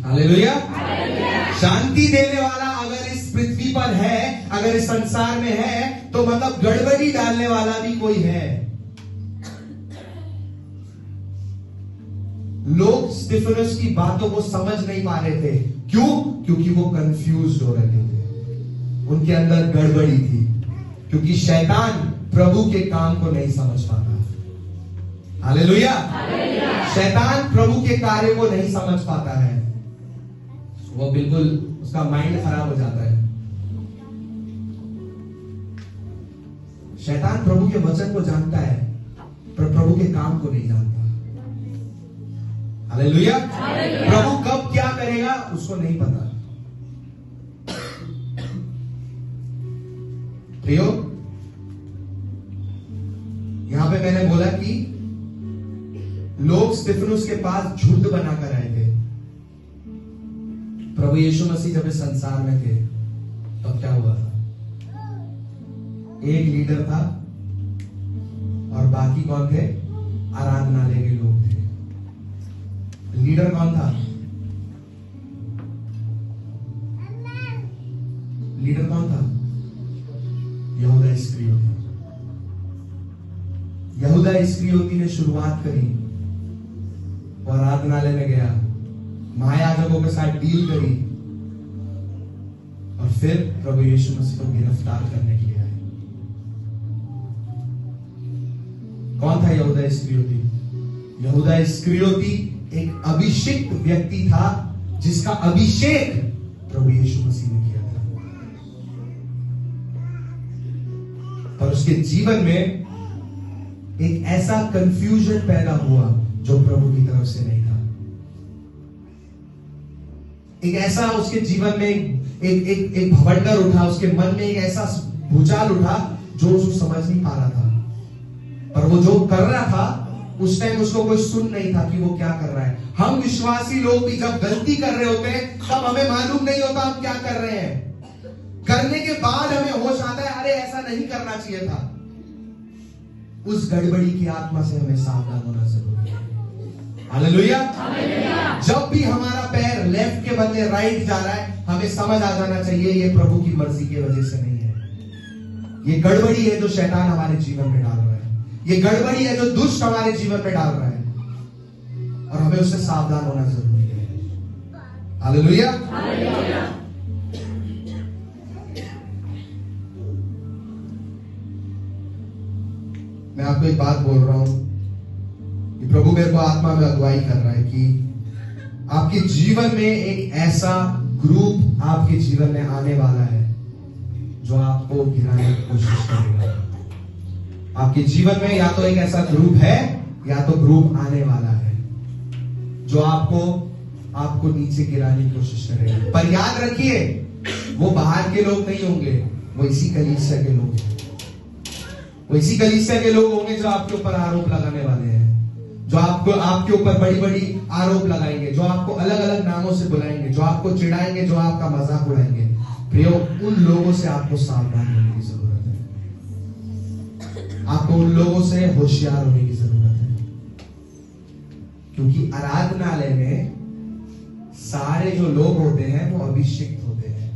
हालेलुया। शांति देने वाला अगर इस पृथ्वी पर है, अगर इस संसार में है तो मतलब गड़बड़ी डालने वाला भी कोई है। लोग स्टिफनस की बातों को समझ नहीं पा रहे थे। क्यों? क्योंकि वो कंफ्यूज हो रहे थे, उनके अंदर गड़बड़ी थी। क्योंकि शैतान प्रभु के काम को नहीं समझ पाता। हालेलुया। शैतान प्रभु के कार्य को नहीं समझ पाता है, वो बिल्कुल उसका माइंड खराब हो जाता है। शैतान प्रभु के वचन को जानता है पर प्रभु के काम को नहीं जानता। हालेलुया। प्रभु कब क्या करेगा उसको नहीं पता। प्रियो, यहां पे मैंने बोला कि लोग स्तिफनुस के पास झुंड बनाकर आए थे। प्रभु यीशु मसीह जब इस संसार में थे तब क्या हुआ था? एक लीडर था और बाकी कौन थे? आराधनालय के लोग थे। लीडर कौन था? लीडर कौन था? यहूदा इस्करियोती। यहूदा इस्करियोती ने शुरुआत करी और आराधनालय में गया, महायाजकों के साथ डील करी और फिर प्रभु यीशु मसीह को गिरफ्तार करने के लिए आए। कौन था यहूदा इस्करियोती? यहूदा इस्करियोती एक अभिषिक्त व्यक्ति था जिसका अभिषेक प्रभु यीशु मसीह ने किया था, पर उसके जीवन में एक ऐसा कंफ्यूजन पैदा हुआ जो प्रभु की तरफ से नहीं था। एक ऐसा उसके जीवन में एक भवंडर उठा, उसके मन में एक ऐसा भूचाल उठा जो उसको समझ नहीं पा रहा था। पर वो जो कर रहा था उस टाइम उसको कोई सुन नहीं था कि वो क्या कर रहा है। हम विश्वासी लोग भी जब गलती कर रहे होते हैं तब हमें मालूम नहीं होता हम क्या कर रहे हैं। करने के बाद हमें होश आता है, अरे ऐसा नहीं करना चाहिए था। उस गड़बड़ी की आत्मा से हमें सावधान होना जरूरी है। हालेलुया। जब भी हमारा पैर लेफ्ट के बदले राइट जा रहा है, हमें समझ आ जाना चाहिए ये प्रभु की मर्जी की वजह से नहीं है। ये गड़बड़ी है जो शैतान हमारे जीवन में डाल रहा है, ये गड़बड़ी है जो दुष्ट हमारे जीवन में डाल रहा है और हमें उससे सावधान होना जरूरी है। हालेलुया। मैं आपको एक बात बोल रहा हूं कि प्रभु मेरे को आत्मा में अगुवाई कर रहा है कि आपके जीवन में एक ऐसा ग्रुप आपके जीवन में आने वाला है जो आपको गिराने की कोशिश करेगा। आपके जीवन में या तो एक ऐसा ग्रुप है या तो ग्रुप आने वाला है जो आपको नीचे गिराने की कोशिश करेगा। पर याद रखिए, वो बाहर के लोग नहीं होंगे, वो इसी कलीसिया के लोग हैं। वो इसी कलीसिया के लोग होंगे जो आपके ऊपर आरोप लगाने वाले हैं, जो आपके ऊपर बड़ी बड़ी आरोप लगाएंगे, जो आपको अलग अलग नामों से बुलाएंगे, जो आपको चिढ़ाएंगे, जो आपका मजाक उड़ाएंगे। प्रियो, उन लोगों से आपको सावधान होने की जरूरत है। आपको उन लोगों से होशियार होने की जरूरत है, क्योंकि आराधनालय में सारे जो लोग होते हैं वो अभिषिक्त होते हैं।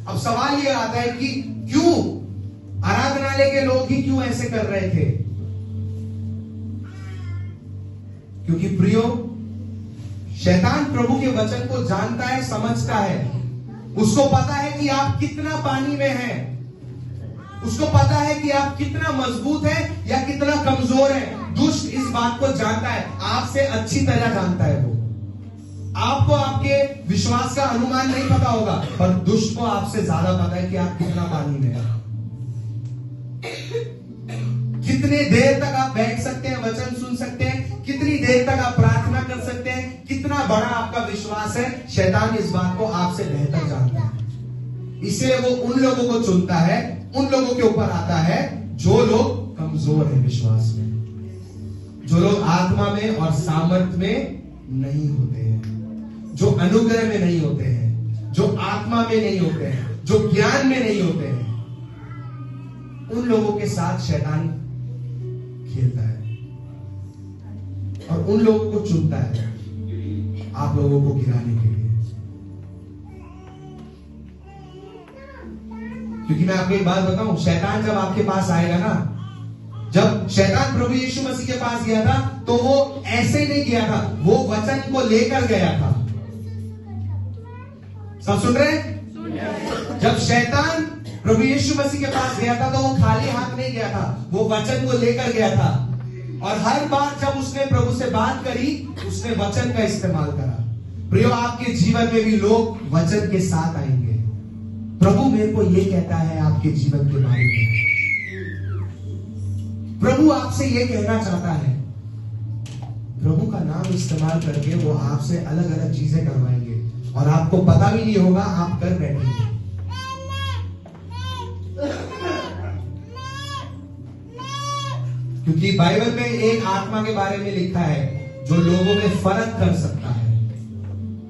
अब सवाल यह आता है कि क्यों आराधनालय के लोग ही क्यों ऐसे कर रहे थे? क्योंकि प्रियो, शैतान प्रभु के वचन को जानता है, समझता है। उसको पता है कि आप कितना पानी में हैं, उसको पता है कि आप कितना मजबूत हैं या कितना कमजोर हैं। दुष्ट इस बात को जानता है, आपसे अच्छी तरह जानता है। वो आपको आपके विश्वास का अनुमान नहीं पता होगा, पर दुष्ट को आपसे ज्यादा पता है कि आप कितना पानी में हैं। कितने देर तक आप बैठ सकते हैं, वचन सुन सकते हैं, कितनी देर तक आप प्रार्थना कर सकते हैं, कितना बड़ा आपका विश्वास है, शैतान इस बात को आपसे बेहतर जानता है। इसलिए वो उन लोगों को चुनता है, उन लोगों के ऊपर आता है जो लोग कमजोर हैं विश्वास में, जो लोग आत्मा में और सामर्थ्य में नहीं होते हैं, जो अनुग्रह में नहीं होते हैं, जो आत्मा में नहीं होते हैं, जो ज्ञान में नहीं होते हैं। उन लोगों के साथ शैतान खेलता है और उन लोगों को चुनता है आप लोगों को गिराने के लिए। क्योंकि मैं आपको एक बात बताऊं, शैतान जब आपके पास आएगा ना, जब शैतान प्रभु यीशु मसीह के पास गया था तो वो ऐसे ही नहीं गया था, वो वचन को लेकर गया था। सब सुन रहे हैं? जब शैतान प्रभु यीशु मसीह के पास गया था तो वो खाली हाथ नहीं गया था, वो वचन को लेकर गया था। और हर बार जब उसने प्रभु से बात करी, उसने वचन का इस्तेमाल करा। प्रियो, आपके जीवन में भी लोग वचन के साथ आएंगे। प्रभु मेरे को ये कहता है आपके जीवन के बारे में, प्रभु आपसे ये कहना चाहता है। प्रभु का नाम इस्तेमाल करके वो आपसे अलग अलग चीजें करवाएंगे और आपको पता भी नहीं होगा, आप कर बैठेंगे। क्योंकि बाइबल में एक आत्मा के बारे में लिखा है जो लोगों में फर्क कर सकता है।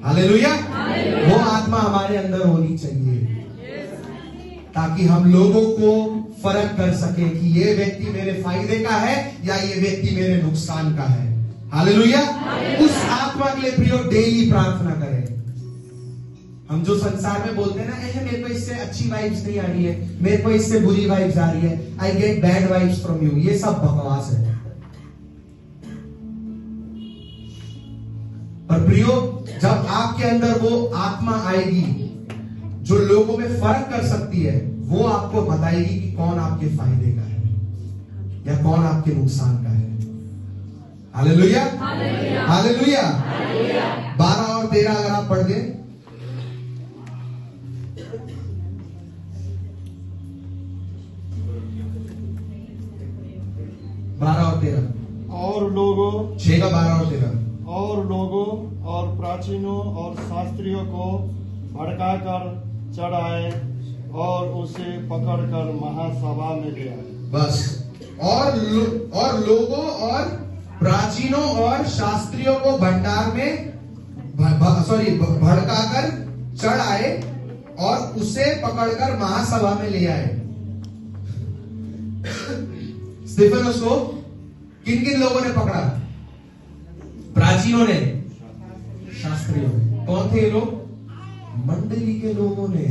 हालेलुया। वो आत्मा हमारे अंदर होनी चाहिए ताकि हम लोगों को फर्क कर सके कि ये व्यक्ति मेरे फायदे का है या ये व्यक्ति मेरे नुकसान का है। हालेलुया। उस आत्मा के लिए प्रियो डेली प्रार्थना करें। हम जो संसार में बोलते हैं ना, मेरे को इससे अच्छी वाइब्स नहीं आ रही है, मेरे को इससे बुरी वाइब्स आ रही है, I get bad vibes from you, ये सब बकवास है। पर प्रियो, जब आपके अंदर वो आत्मा आएगी जो लोगों में फर्क कर सकती है, वो आपको बताएगी कि कौन आपके फायदे का है या कौन आपके नुकसान का है। Hallelujah, hallelujah. 12 और 13 अगर आप पढ़ दें। 12 और 13 और लोगों 6 का 12 और 13 और लोगों और प्राचीनों और शास्त्रियों को भड़काकर चढ़ाए और उसे पकड़कर महासभा में ले आए। बस। और लोगों और प्राचीनों और शास्त्रियों को भंडार में भड़काकर चढ़ाए और उसे पकड़कर महासभा में ले आए। स्तिफनुस को किन किन लोगों ने पकड़ा? प्राचीनों ने, शास्त्रियों ने। कौन थे ये लोग? मंडली के लोगों ने।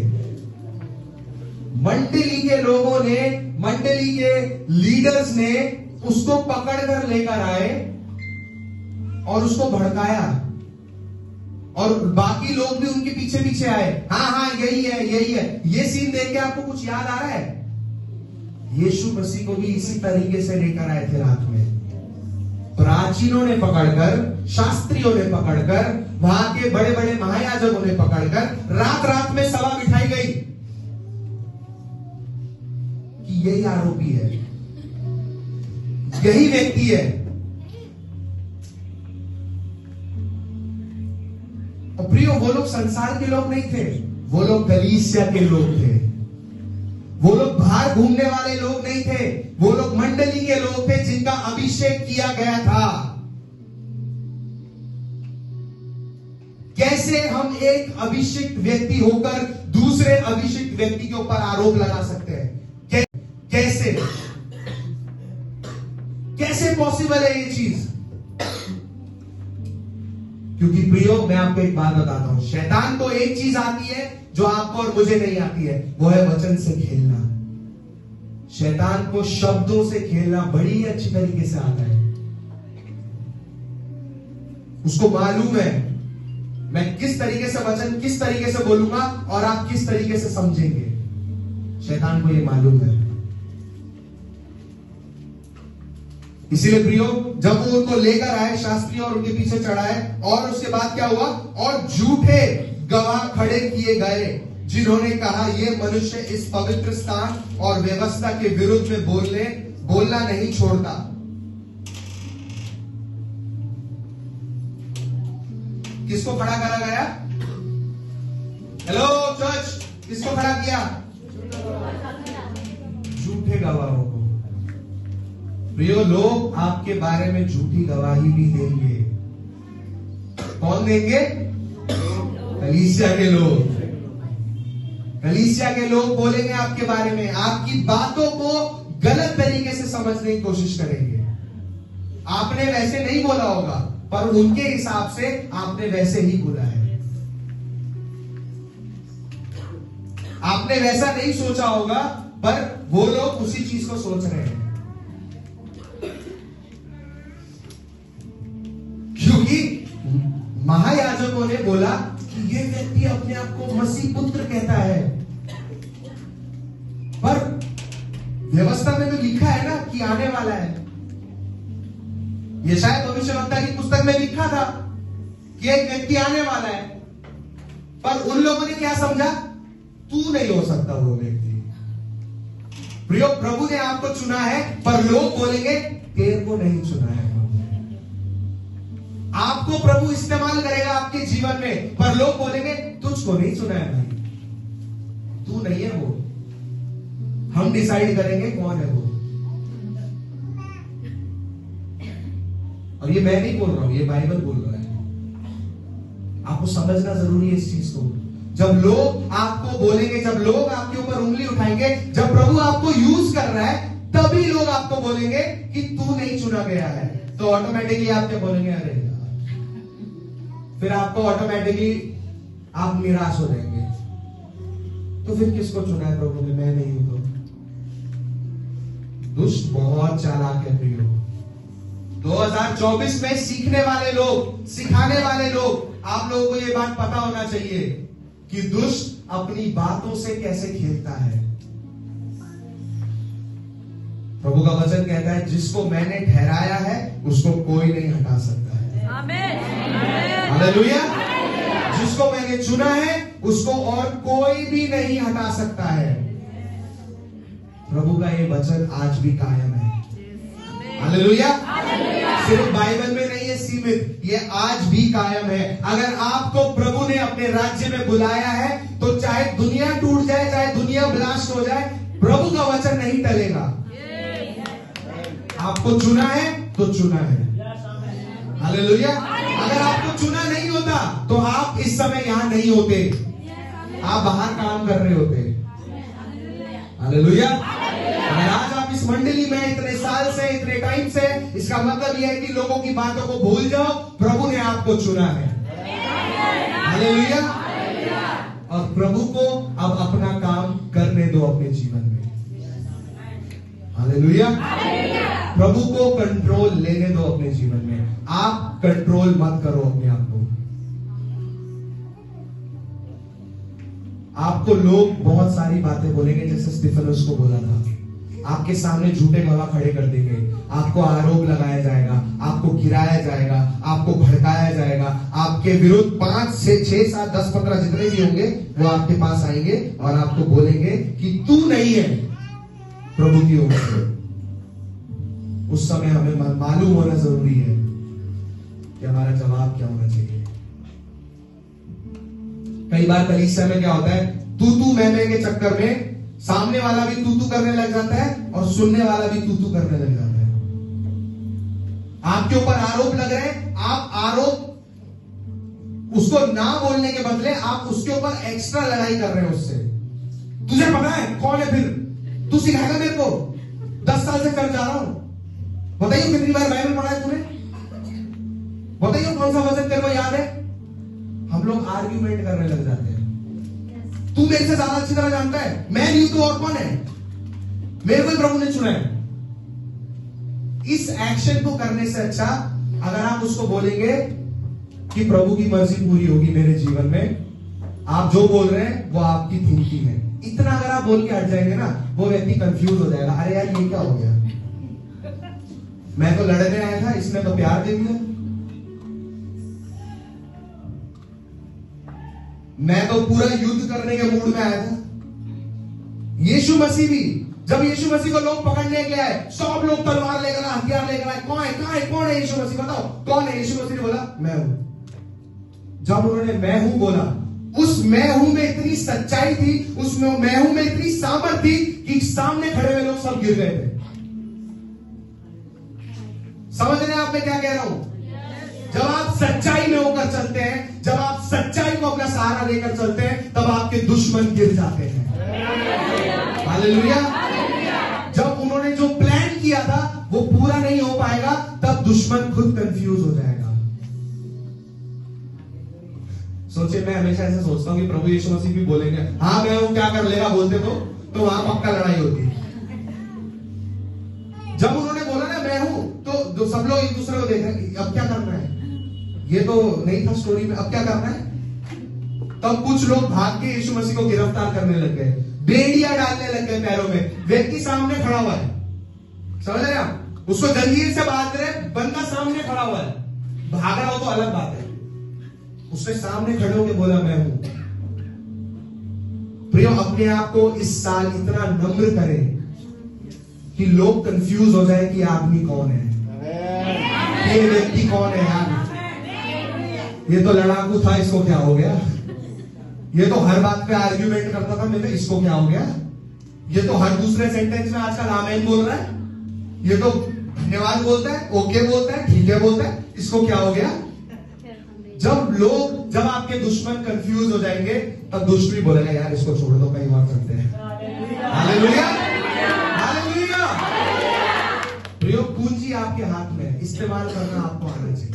मंडली के लोगों ने, मंडली के लीडर्स ने उसको पकड़कर लेकर आए और उसको भड़काया और बाकी लोग भी उनके पीछे पीछे आए। हाँ हाँ, यही है, यही है। ये सीन देख के आपको कुछ याद आ रहा है? यीशु मसीह को भी इसी तरीके से लेकर आए थे रात में। प्राचीनों ने पकड़कर, शास्त्रियों ने पकड़कर, वहां के बड़े बड़े महायाजकों ने पकड़कर रात रात में सभा बिठाई गई कि यही आरोपी है, यही व्यक्ति है। और प्रियो, वो लोग संसार के लोग नहीं थे, वो लोग कलीसिया के लोग थे। वो लोग बाहर घूमने वाले लोग नहीं थे, वो लोग मंडली के लोग थे जिनका अभिषेक किया गया था। कैसे हम एक अभिषिक्त व्यक्ति होकर दूसरे अभिषिक्त व्यक्ति के ऊपर आरोप लगा सकते हैं? कैसे कैसे पॉसिबल है ये चीज? क्योंकि प्रियो, मैं आपको एक बात बताता हूं, शैतान को एक चीज आती है जो आपको और मुझे नहीं आती है, वो है वचन से खेलना। शैतान को शब्दों से खेलना बड़ी अच्छी तरीके से आता है। उसको मालूम है मैं किस तरीके से वचन किस तरीके से बोलूंगा और आप किस तरीके से समझेंगे। शैतान को ये मालूम है। इसीलिए प्रियो, जब वो उनको लेकर आए शास्त्री और उनके पीछे चढ़ाए, और उसके बाद क्या हुआ? और झूठे गवाह खड़े किए गए जिन्होंने कहा ये मनुष्य इस पवित्र स्थान और व्यवस्था के विरुद्ध में बोलना नहीं छोड़ता। किसको खड़ा करा गया? हेलो चर्च, किसको खड़ा किया? झूठे गवाहों को। प्रियो, लोग आपके बारे में झूठी गवाही भी देंगे। कौन देंगे? कलीसिया के लोग। कलीसिया के लोग बोलेंगे आपके बारे में, आपकी बातों को गलत तरीके से समझने की कोशिश करेंगे। आपने वैसे नहीं बोला होगा, पर उनके हिसाब से आपने वैसे ही बोला है। आपने वैसा नहीं सोचा होगा, पर वो लोग उसी चीज को सोच रहे हैं, क्योंकि महायाजकों ने बोला कि ये व्यक्ति अपने आप को मसीह पुत्र कहता है, पर व्यवस्था में तो लिखा है ना कि आने वाला है। ये शायद भविष्यवक्ता की पुस्तक में लिखा था कि एक व्यक्ति आने वाला है, पर उन लोगों ने क्या समझा, तू नहीं हो सकता वो व्यक्ति। प्रियो, प्रभु ने आपको चुना है, पर लोग बोलेंगे तेरे को नहीं चुना है। आपको प्रभु इस्तेमाल करेगा आपके जीवन में, पर लोग बोलेंगे तुझको नहीं चुना है भाई, तू नहीं है वो, हम डिसाइड करेंगे कौन है वो। और ये मैं नहीं बोल रहा हूं, ये बाइबल बोल रहा है। आपको समझना जरूरी है इस चीज को। जब लोग आपको बोलेंगे, जब लोग आपके ऊपर उंगली उठाएंगे, जब प्रभु आपको यूज कर रहा है, तभी लोग आपको बोलेंगे कि तू नहीं चुना गया है। तो ऑटोमेटिकली आप क्या बोलेंगे, अरे यार, फिर आपको ऑटोमेटिकली आप निराश हो जाएंगे। तो फिर किसको चुना है प्रभु ने, मैं नहीं हूं तो। दुष्ट बहुत चालाक है प्रियो। 2024 में सीखने वाले लोग, सिखाने वाले लोग, आप लोगों को यह बात पता होना चाहिए कि दुष्ट अपनी बातों से कैसे खेलता है। प्रभु का वचन कहता है, जिसको मैंने ठहराया है उसको कोई नहीं हटा सकता है। आमीन। हालेलुया। जिसको मैंने चुना है उसको और कोई भी नहीं हटा सकता है। प्रभु का ये वचन आज भी कायम है। हालेलुया। सिर्फ बाइबल में नहीं है सीमित, ये आज भी कायम है। अगर आपको प्रभु ने अपने राज्य में बुलाया है, तो चाहे दुनिया टूट जाए, चाहे दुनिया ब्लास्ट हो जाए, प्रभु का वचन नहीं टलेगा। आपको चुना है तो चुना है। हालेलुया। अगर आपको चुना नहीं होता तो आप इस समय यहां नहीं होते, आप बाहर काम कर रहे होते। हालेलुया। अगर आज आप इस मंडली में इतने साल से, इतने टाइम से, इसका मतलब यह है कि लोगों की बातों को भूल जाओ, प्रभु ने आपको चुना है। हालेलुया। और प्रभु को अब अपना काम करने दो अपने जीवन में। हालेलुया। प्रभु को कंट्रोल लेने दो अपने जीवन में। आप कंट्रोल मत करो अपने आप को। आपको लोग बहुत सारी बातें बोलेंगे, जैसे स्टीफनस को बोला था। आपके सामने झूठे गवाह खड़े कर देंगे, आपको आरोप लगाया जाएगा, आपको गिराया जाएगा, आपको भड़काया जाएगा। आपके विरुद्ध 5 से 6 7 10 15 जितने भी होंगे वो आपके पास आएंगे और आपको बोलेंगे कि तू नहीं है प्रभु की ओर से। उस समय हमें मालूम होना जरूरी है कि हमारा जवाब क्या होना चाहिए। कई बार कलीसिया में क्या होता है, तू मैं के चक्कर में सामने वाला भी तू करने लग जाता है और सुनने वाला भी तू करने लग जाता है। आपके ऊपर आरोप लग रहे हैं, आप आरोप उसको ना बोलने के बदले आप उसके ऊपर एक्स्ट्रा लड़ाई कर रहे हो उससे। तुझे पता है कौन है, फिर तू सिखाएगा मेरे को, 10 साल से कर जा रहा हूं। बताइए कितनी बार बाइबल पढ़ा है तूने, बताइए कौन सा वचन तेरे को याद है। हम लोग आर्ग्यूमेंट करने लग जाते हैं। तू मेरे से ज्यादा अच्छी तरह जानता है, मैं नहीं तो और कौन है, मेरे को प्रभु ने चुना है। इस एक्शन को करने से अच्छा अगर आप उसको बोलेंगे कि प्रभु की मर्जी पूरी होगी मेरे जीवन में, आप जो बोल रहे हैं वो आपकी थिंकिंग है, इतना अगर आप बोल के हट जाएंगे ना, वो व्यक्ति कंफ्यूज हो जाएगा। अरे यार ये क्या हो गया, मैं तो लड़ने आया था, इसने तो प्यार दे दिया। मैं तो पूरा युद्ध करने के मूड में आया था। यीशु मसीह भी, जब यीशु मसीह को लोग पकड़ने के आए, सब लोग तलवार लेकर आए, हथियार लेकर आए। कौन है यीशु मसीह, बताओ कौन है। यीशु मसीह ने बोला मैं हूं। जब उन्होंने मैं हूं बोला, उस मैं हूं में इतनी सच्चाई थी, उसमें मैं हूं में इतनी सामर्थ थी कि सामने खड़े हुए लोग सब गिर गए थे। समझ रहे हैं आप मैं क्या कह रहा हूं। जब आप सच्चाई में होकर चलते हैं, जब आप सच्चाई को अपना सहारा लेकर चलते हैं, तब आपके दुश्मन गिर जाते हैं। हालेलुया। जब उन्होंने जो प्लान किया था वो पूरा नहीं हो पाएगा, तब दुश्मन खुद कंफ्यूज हो जाएगा। सोचिए, मैं हमेशा ऐसे सोचता हूँ कि प्रभु यीशु मसीह भी बोलेंगे हाँ मैं हूं, क्या कर लेगा बोलते तो वहां पक्का लड़ाई होती है। जब उन्होंने बोला ना मैं हूं, तो सब लोग एक दूसरे को देख रहे हैं, अब क्या करना है, ये तो नहीं था स्टोरी में, अब क्या करना है। तब कुछ लोग भाग के यीशु मसीह को गिरफ्तार करने लग गए, बेड़ियां डालने लग गए पैरों में। व्यक्ति सामने खड़ा हुआ है, समझ रहे हैं आप, उसको जंजीर से बांध रहे, बंदा सामने खड़ा हुआ है, भाग रहा हो तो अलग बात है, उसने सामने खड़े होकर बोला मैं हूं। प्रियो, अपने आप को इस साल इतना नम्र करें कि लोग कंफ्यूज हो जाए कि आदमी कौन है, ये व्यक्ति कौन है यार, ये तो लड़ाकू था, इसको क्या हो गया, ये तो हर बात पे आर्ग्यूमेंट करता था, मेरे इसको क्या हो गया, ये तो हर दूसरे सेंटेंस में आजकल आमीन बोल रहा है, ये तो धन्यवाद बोलता है, ओके बोलता है, ठीक है बोलता है, इसको क्या हो गया। जब आपके दुश्मन कंफ्यूज हो जाएंगे तब दुष्ट भी बोलेगा यार इसको छोड़ दो, कहीं और करते हैं। Hallelujah, hallelujah. प्रियो, पूंजी आपके हाथ में है, इस्तेमाल करना आपको आना चाहिए।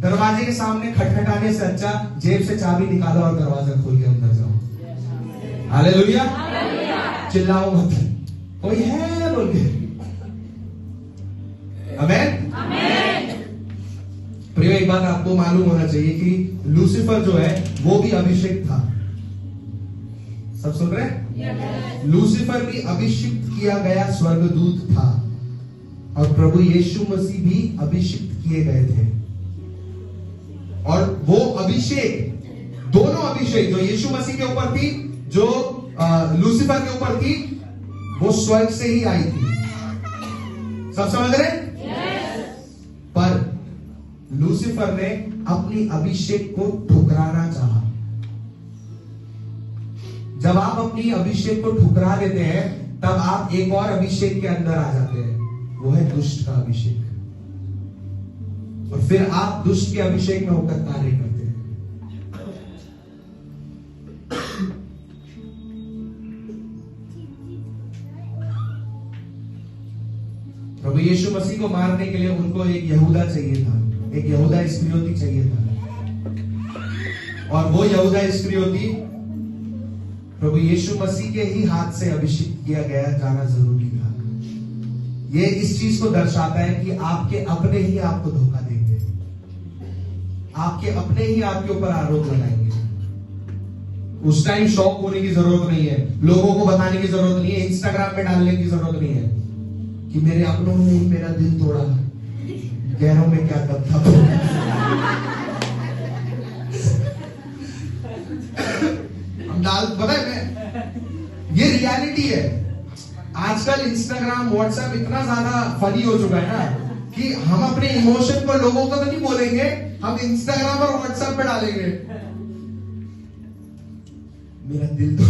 दरवाजे के सामने खटखटाने से अच्छा जेब से चाबी निकालो और दरवाजा खोल के अंदर जाओ। हालेलुया, चिल्लाओ मत, कोई है बोल के। आमीन। प्रियो, एक बात आपको मालूम होना चाहिए कि लूसीफर जो है वो भी अभिषेक था। सब सुन रहे हैं? लूसीफर भी अभिषिक्त किया गया स्वर्गदूत था और प्रभु यीशु मसीह भी अभिषिक्त किए गए थे। और वो अभिषेक, दोनों अभिषेक जो यीशु मसीह के ऊपर थी, जो लूसीफर के ऊपर थी, वो स्वर्ग से ही आई थी। सब समझ रहे? पर लूसीफर ने अपनी अभिषेक को ठुकराना चाहा। जब आप अपनी अभिषेक को ठुकरा देते हैं तब आप एक और अभिषेक के अंदर आ जाते हैं, वो है दुष्ट का अभिषेक, और फिर आप दुष्ट के अभिषेक में होकर कार्य करते हैं। प्रभु यीशु मसीह को मारने के लिए उनको एक यहूदा चाहिए था, एक यहूदा इस्करियोती चाहिए था, और वो यहूदा इस्करियोती प्रभु यीशु मसीह के ही हाथ से अभिषेक किया गया जाना जरूरी था। ये इस चीज को दर्शाता है कि आपके अपने ही आपको धोखा देंगे, आपके अपने ही आपके ऊपर आरोप लगाएंगे। उस टाइम शौक होने की जरूरत नहीं है, लोगों को बताने की जरूरत नहीं है, इंस्टाग्राम पे डालने की जरूरत नहीं है कि मेरे अपनों ने ही मेरा दिल तोड़ा, गैरों में क्या दब था। पता है, ये रियलिटी है। आजकल इंस्टाग्राम, व्हाट्सएप इतना ज्यादा फनी हो चुका है ना कि हम अपने इमोशन को लोगों को तो नहीं बोलेंगे, हम इंस्टाग्राम और व्हाट्सएप पे डालेंगे। मेरा दिल तो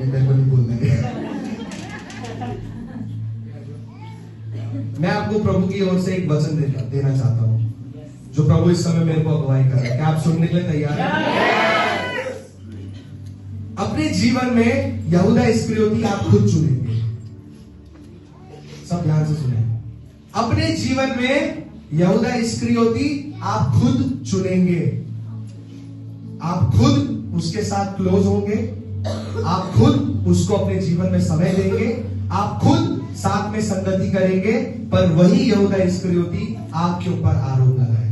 मेरे को नहीं बोल देंगे। मैं आपको प्रभु की ओर से एक वचन देना चाहता हूं, जो प्रभु इस समय मेरे को अगुवाई कर रहा है। क्या आप सुनने के लिए तैयार हैं? अपने जीवन में यहूदा इस्करियोती आप खुद चुनेंगे। सब ध्यान से सुने। अपने जीवन में यहूदा इस्करियोती आप खुद चुनेंगे। आप खुद उसके साथ क्लोज होंगे, आप खुद उसको अपने जीवन में समय देंगे, आप खुद साथ में संगति करेंगे, पर वही यहूदा इस्करियोती आपके ऊपर आरोप लगाएगा।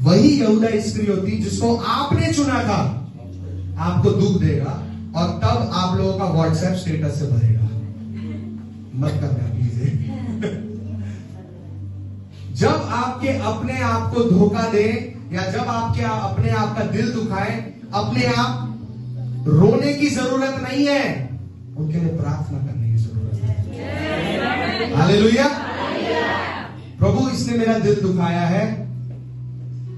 वही यहूदा इस्करियोती जिसको आपने चुना था आपको दुख देगा, और तब आप लोगों का व्हाट्सएप स्टेटस से भरेगा। मत करना प्लीज। जब आपके अपने आप को धोखा दे, या जब आपके अपने आप का दिल दुखाए, अपने आप रोने की जरूरत नहीं है, उनके लिए प्रार्थना करने की जरूरत है। हालेलुया। प्रभु, इसने मेरा दिल दुखाया है,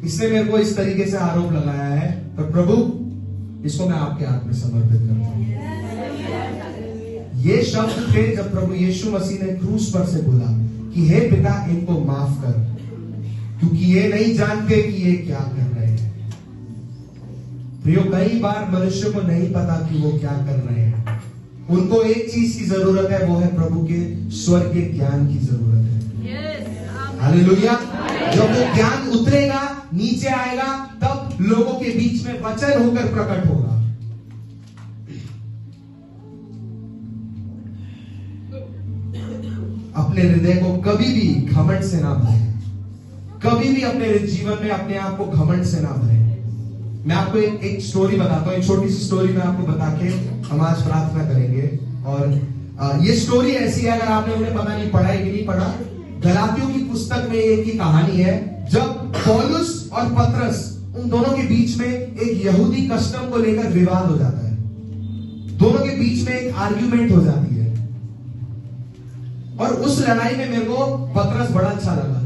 इसने मेरे को इस तरीके से आरोप लगाया है, पर प्रभु इसको मैं आपके हाथ में समर्पित करता हूं। ये शब्द थे जब प्रभु यीशु मसीह ने क्रूस पर से बोला कि हे पिता, इनको माफ कर, क्योंकि ये नहीं जानते कि ये क्या कर रहे हैं। प्रियो, कई बार मनुष्य को नहीं पता कि वो क्या कर रहे हैं। उनको एक चीज की जरूरत है, वो है प्रभु के स्वर्गीय ज्ञान की जरूरत है। हालेलुया। जब वो ज्ञान उतरेगा, नीचे आएगा, तब लोगों के बीच में वचन होकर प्रकट होगा। अपने हृदय को कभी भी घमंड से ना भरें, कभी भी अपने जीवन में अपने आप को घमंड से ना भरें। मैं आपको एक स्टोरी बताता हूँ, एक छोटी सी स्टोरी मैं आपको बता के हम आज प्रार्थना करेंगे। और ये स्टोरी ऐसी है, अगर आपने उन्हें पता नहीं पढ़ा है कि नहीं पढ़ा, गलातियों की पुस्तक में एक ही कहानी है, जब पौलुस और पतरस उन दोनों के बीच में एक यहूदी कस्टम को लेकर विवाद हो जाता है। दोनों के बीच में एक आर्ग्यूमेंट हो जाती है, और उस लड़ाई में मेरे को पतरस बड़ा अच्छा लगा।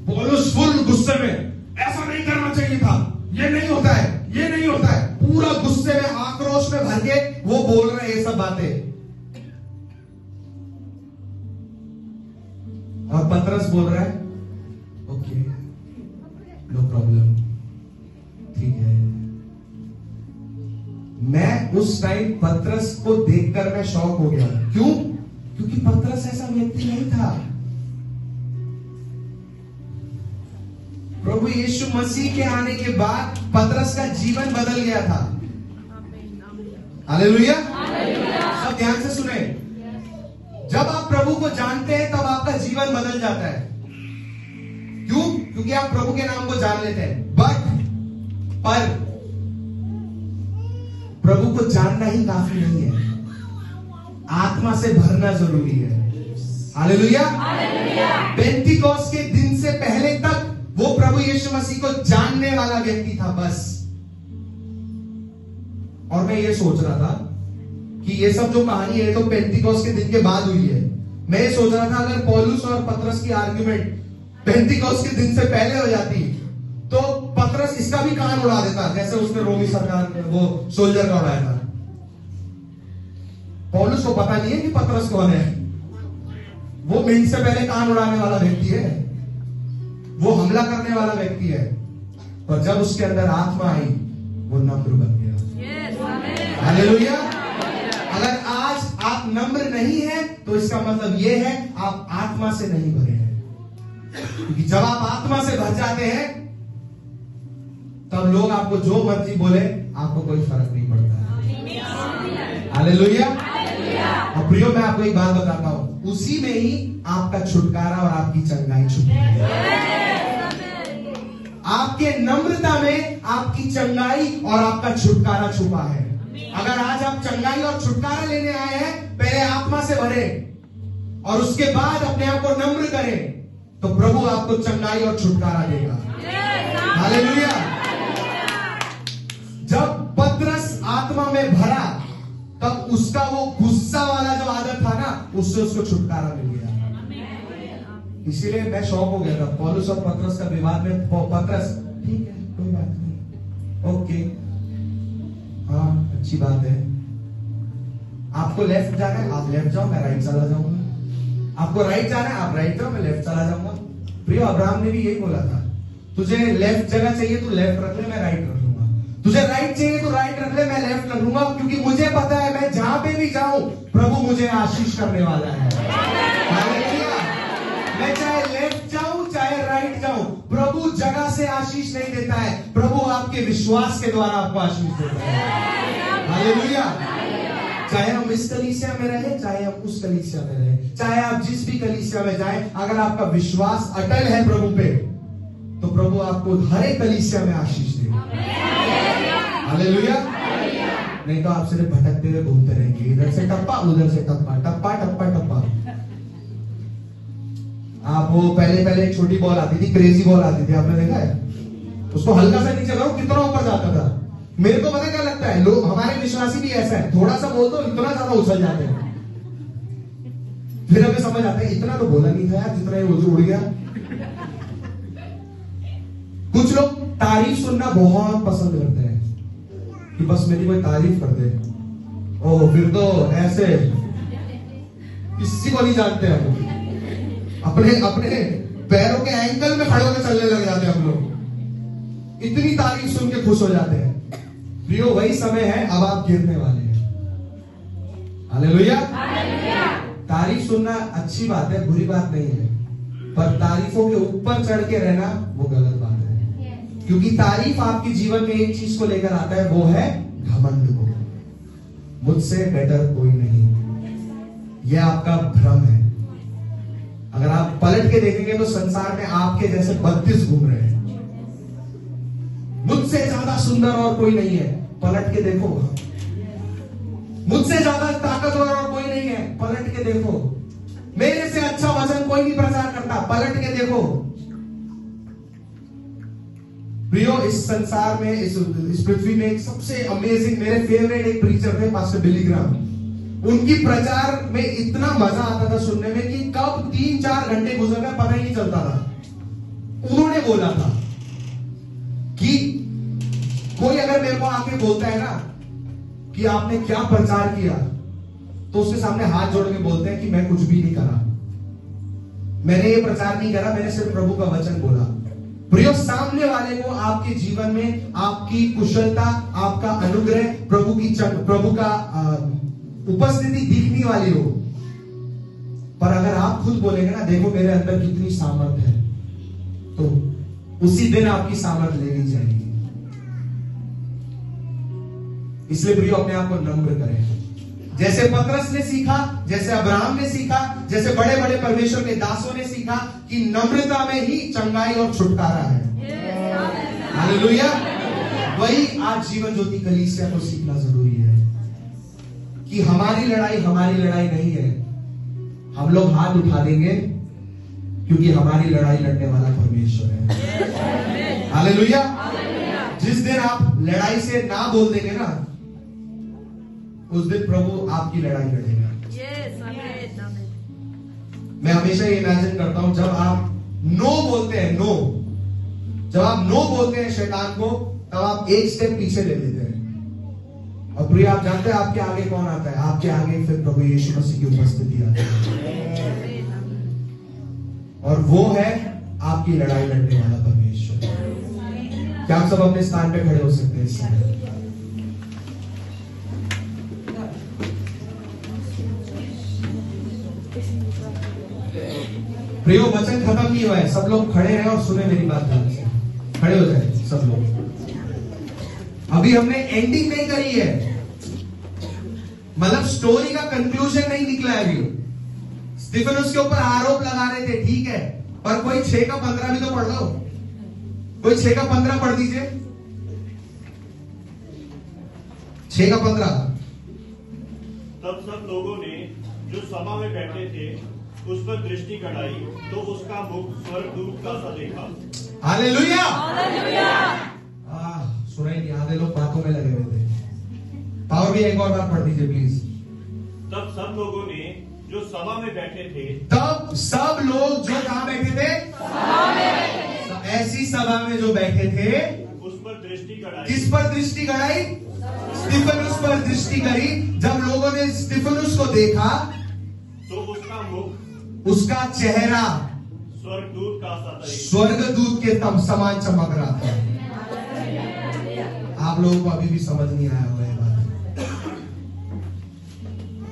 पौलुस फुल गुस्से में, ऐसा नहीं करना चाहिए था, ये नहीं होता है, ये नहीं होता है, पूरा गुस्से में आक्रोश में भर के वो बोल रहे हैं ये सब बातें। और पतरस बोल रहा है ओके, नो प्रॉब्लम, ठीक है। मैं उस टाइम पतरस को देखकर मैं शॉक हो गया। क्यों? क्योंकि पतरस ऐसा व्यक्ति नहीं था। प्रभु यीशु मसीह के आने के बाद पतरस का जीवन बदल गया था। हालेलुया। सब ध्यान से सुने। जब आप प्रभु को जानते हैं तब आपका जीवन बदल जाता है। क्यों? क्योंकि आप प्रभु के नाम को जान लेते हैं। पर प्रभु को जानना ही काफी नहीं है, आत्मा से भरना जरूरी है। हालेलुया। पेंटिकॉस्ट के दिन से पहले तक वो प्रभु यीशु मसीह को जानने वाला व्यक्ति था बस। और मैं ये सोच रहा था कि ये सब जो कहानी है तो पेंटिकॉस्ट के दिन के बाद हुई है। मैं ये सोच रहा था अगर पौलुस और पतरस की आर्ग्यूमेंट पेंटिकॉस्ट के दिन से पहले हो जाती तो पतरस इसका भी कान उड़ा देता, जैसे उसने रोमी सरकार वो सोल्जर का उड़ाया था। पौलुस को पता नहीं है कि पतरस कौन है। वो मिनट से पहले कान उड़ाने वाला व्यक्ति है, वो हमला करने वाला व्यक्ति है। पर जब उसके अंदर आत्मा आई वो नम्र बन गया। हालेलुया। अगर आज आप नम्र नहीं है तो इसका मतलब यह है आप आत्मा से नहीं भरे हैं। क्योंकि जब आप आत्मा से भर जाते हैं तब लोग आपको जो मर्जी बोले आपको कोई फर्क नहीं पड़ता। हालेलुया। और प्रियो मैं आपको एक बात बताता हूं, उसी में ही आपका छुटकारा और आपकी चंगाई छुपी है। आपके नम्रता में आपकी चंगाई और आपका छुटकारा छुपा है। अगर आज आप चंगाई और छुटकारा लेने आए हैं, पहले आत्मा से भरे और उसके बाद अपने आप को नम्र करें तो प्रभु आपको चंगाई और छुटकारा देगा। हालेलुया। जब पतरस आत्मा में भरा तब उसका वो गुस्सा वाला जो आदत था ना, उससे उसको छुटकारा मिल गया। इसीलिए मैं शॉक हो गया था पौलुस और पतरस का विवाद में। पतरस ठीक है कोई बात नहीं, ओके हाँ अच्छी बात है। आपको लेफ्ट जाना है आप लेफ्ट जाओ, मैं राइट चला जाऊंगा। आपको राइट जाना है आप राइट जाओ, मैं लेफ्ट चला जाऊंगा। प्रियो अब्राहम ने भी यही बोला था, तुझे लेफ्ट जगह चाहिए तो लेफ्ट रख ले, मैं राइट रख लूंगा। तुझे राइट चाहिए तो राइट रख ले, मैं लेफ्ट रख लूंगा। क्योंकि मुझे पता है मैं जहां पे भी जाऊं प्रभु मुझे आशीष करने वाला है। हालेलुया। मैं चाहे लेफ्ट जाऊं चाहे राइट जाऊं, प्रभु जगह से आशीष नहीं देता है, प्रभु आपके विश्वास के द्वारा आपको आशीष देता है। हालेलुया। चाहे हम इस कलीसिया में रहे चाहे हम उस कलीसिया में रहे, चाहे आप जिस भी कलीसिया में जाएं, अगर आपका विश्वास अटल है प्रभु पे तो प्रभु आपको हर एक कलीसिया में आशीष देगा। हालेलुया। नहीं तो आप सिर्फ भटकते हुए घूमते रहेंगे, इधर से टप्पा उधर से टप्पा, टप्पा टप्पा टप्पा। आप वो पहले एक छोटी बॉल आती थी, क्रेजी बॉल आती थी, आपने देखा है? उसको हल्का सा नीचे करो कितना ऊपर जाता था। मेरे को पता क्या लगता है, लोग हमारे विश्वासी भी ऐसा है, थोड़ा सा बोल दो इतना ज्यादा उछल जाते हैं। फिर हमें समझ आता है इतना तो बोला नहीं था यार, जितना ये उड़ गया। कुछ लोग तारीफ सुनना बहुत पसंद करते हैं कि बस मेरी कोई तारीफ कर दे, ओह फिर तो ऐसे किसी को नहीं जानते हम, अपने पैरों के एंकल में खड़े होकर चलने लग जाते हैं हम लोग, इतनी तारीफ सुन के खुश हो जाते हैं। प्रियो वही समय है, अब आप गिरने वाले हैं। हालेलुया। तारीफ सुनना अच्छी बात है, बुरी बात नहीं है, पर तारीफों के ऊपर चढ़ के रहना वो गलत बात है। क्योंकि तारीफ आपके जीवन में एक चीज को लेकर आता है, वो है घमंड को। मुझसे बेटर कोई नहीं, यह आपका भ्रम है। अगर आप पलट के देखेंगे तो संसार में आपके जैसे 32 घूम रहे हैं। मुझसे ज्यादा सुंदर और कोई नहीं है, पलट के देखो। मुझसे ज्यादा ताकतवर और कोई नहीं है, पलट के देखो। मेरे से अच्छा वचन कोई नहीं प्रचार करता, पलट के देखो। प्रियो, इस संसार में, इस पृथ्वी में एक सबसे अमेजिंग, मेरे फेवरेट एक प्रीचर थे, पास्टर बिली ग्राहम। उनकी प्रचार में इतना मजा आता था सुनने में कि कब 3-4 घंटे गुजर गए पता ही नहीं चलता था। उन्होंने बोला था कि कोई अगर मेरे को आके बोलता है ना कि आपने क्या प्रचार किया, तो उसके सामने हाथ जोड़ के बोलते हैं कि मैं कुछ भी नहीं करा, मैंने ये प्रचार नहीं करा, मैंने सिर्फ प्रभु का वचन बोला। प्रियो, सामने वाले को आपके जीवन में आपकी कुशलता, आपका अनुग्रह, प्रभु का उपस्थिति दिखने वाली हो, पर अगर आप खुद बोलेंगे ना, देखो मेरे अंदर कितनी सामर्थ है, तो उसी दिन आपकी सामर्थ लेनी जाएगी। इसलिए प्रियो, अपने आप को नम्र करें, जैसे पतरस ने सीखा, जैसे अब्राहम ने सीखा, जैसे बड़े बड़े परमेश्वर के दासों ने सीखा कि नम्रता में ही चंगाई और छुटकारा है। हालेलुया। वही आज जीवन ज्योति कलीसिया को सीखना जरूरी है कि हमारी लड़ाई नहीं है। हम लोग हाथ उठा देंगे क्योंकि हमारी लड़ाई लड़ने वाला परमेश्वर है। हालेलुया। जिस दिन आप लड़ाई से ना बोल देंगे ना, उस दिन प्रभु आपकी लड़ाई लड़ेगा। मैं हमेशा ये इमेजिन करता हूं, जब आप नो बोलते हैं, जब आप नो बोलते हैं शैतान को, तब आप एक स्टेप पीछे ले लेते हैं। और प्रिय, आप जानते हैं आपके आगे कौन आता है? आपके आगे फिर प्रभु यीशु मसीह की उपस्थिति आती है, और वो है आपकी लड़ाई लड़ने वाला परमेश्वर। क्या आप सब अपने स्थान पे खड़े हो सकते हैं इस समय? प्रियो, वचन खत्म नहीं हुआ है, सब लोग खड़े हैं और सुने मेरी बात ध्यान से। खड़े हो जाए सब लोग। अभी हमने एंडिंग नहीं करी है, मतलब स्टोरी का कंक्लूजन नहीं निकला है अभी। स्टीफनुस के ऊपर आरोप लगा रहे थे, ठीक है, पर कोई 6 का 15 भी तो पढ़ लो। कोई 6 का 15 पढ़ दीजिए। 6 का 15। तब सब लोगों ने जो सभा में बैठे थे उस पर दृष्टि गड़ाई, तो उसका मुख स्वर्गदूत का सा देखा। हालेलुया। सुना ही नहीं, आधे लोग बातों में लगे हुए थे। पावर भी एक और बार पढ़ दीजिए प्लीज। तब सब लोगों ने जो सभा में बैठे थे, तब सब लोग जो कहां बैठे थे? ऐसी सभा में जो बैठे थे, उस पर दृष्टि गड़ाई। किस पर दृष्टि गड़ाई? स्टीफनुस पर दृष्टि करी। जब लोगों ने स्टीफनुस को देखा, तो उसका मुख, उसका चेहरा स्वर्गदूत का सा था। स्वर्गदूत के समान चमक रहा था। आप लोगों को अभी भी समझ नहीं आया होगा ये बात।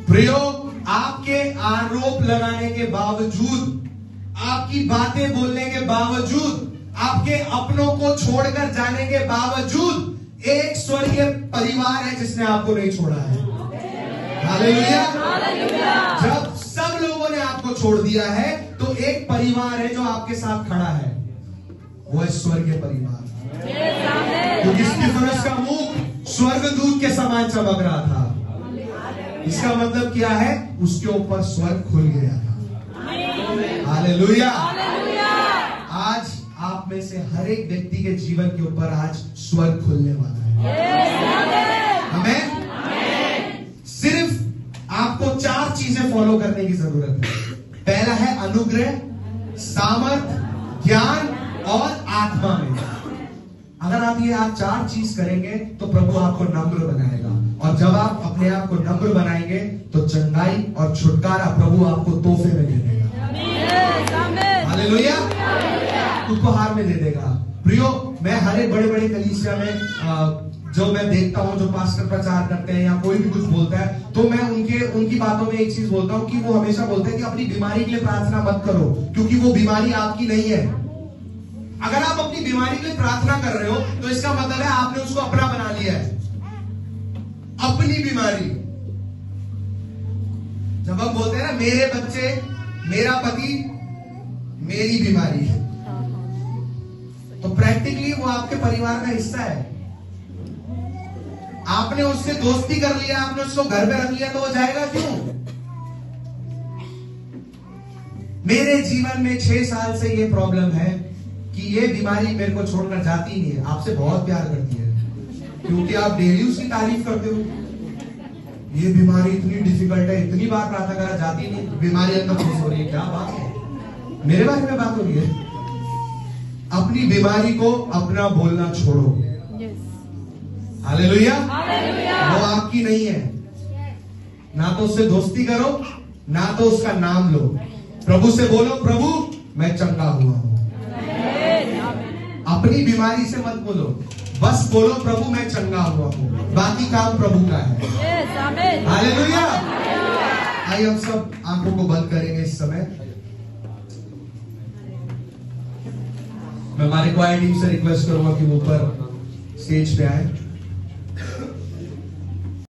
प्रियो, आपके आरोप लगाने के बावजूद, आपकी बातें बोलने के बावजूद, आपके अपनों को छोड़कर जाने के बावजूद, एक स्वर्गीय परिवार है जिसने आपको नहीं छोड़ा है। हालेलुया। जब सब लोगों ने आपको छोड़ दिया है, तो एक परिवार है जो आपके साथ खड़ा है, वो है स्वर्गीय परिवार। क्योंकि स्टीफनुस का मुख स्वर्गदूत के समान चमक रहा था। इसका मतलब क्या है? उसके ऊपर स्वर्ग खुल गया था। हालेलुया। आज आप में से हर एक व्यक्ति के जीवन के ऊपर आज स्वर्ग खुलने वाला है। आमीन। सिर्फ आपको 4 चीजें फॉलो करने की जरूरत है। पहला है अनुग्रह, सामर्थ, ज्ञान और आत्मा में। अगर आप ये 4 चीज करेंगे तो प्रभु आपको नम्र बनाएगा, और जब आप अपने आप को नम्र बनाएंगे तो चंगाई और छुटकारा प्रभु आपको तोहफे में दे देगा। हालेलुया। उपहार में दे देगा। प्रियो, मैं हर एक बड़े बड़े कलीसिया में जो मैं देखता हूं, जो पास्टर प्रचार करते हैं या कोई भी कुछ बोलता है, तो मैं उनकी बातों में एक चीज बोलता हूं कि वो हमेशा बोलते हैं कि अपनी बीमारी के लिए प्रार्थना मत करो, क्योंकि वो बीमारी आपकी नहीं है। अगर आप अपनी बीमारी के लिए प्रार्थना कर रहे हो तो इसका मतलब है आपने उसको अपना बना लिया है, अपनी बीमारी। जब हम बोलते हैं ना मेरे बच्चे, मेरा पति, मेरी बीमारी, तो प्रैक्टिकली वो आपके परिवार का हिस्सा है। आपने उससे दोस्ती कर लिया, आपने उसको घर पे रख लिया, तो वो जाएगा क्यों? मेरे जीवन में 6 साल से ये प्रॉब्लम है कि ये बीमारी मेरे को छोड़कर जाती नहीं है। आपसे बहुत प्यार करती है क्योंकि आप डेली उसकी तारीफ करते हो। ये बीमारी इतनी डिफिकल्ट है, इतनी बार प्रार्थना करा, जाती नहीं, बीमारी अंदर खुश हो रही है। क्या बात है, मेरे बारे में बात हो रही है। अपनी बीमारी को अपना बोलना छोड़ो। हालेलुया। वो आपकी नहीं है। ना तो उससे दोस्ती करो, ना तो उसका नाम लो। प्रभु से बोलो, प्रभु मैं चंगा हुआ हूं। अपनी बीमारी से मत बोलो, बस बोलो प्रभु मैं चंगा हुआ हूं, बाकी काम प्रभु का है। हालेलुया। आइए हम सब आंखों को बंद करेंगे इस समय। मैं हमारे क्वायर टीम से रिक्वेस्ट करूंगा कि वो ऊपर स्टेज पे आए।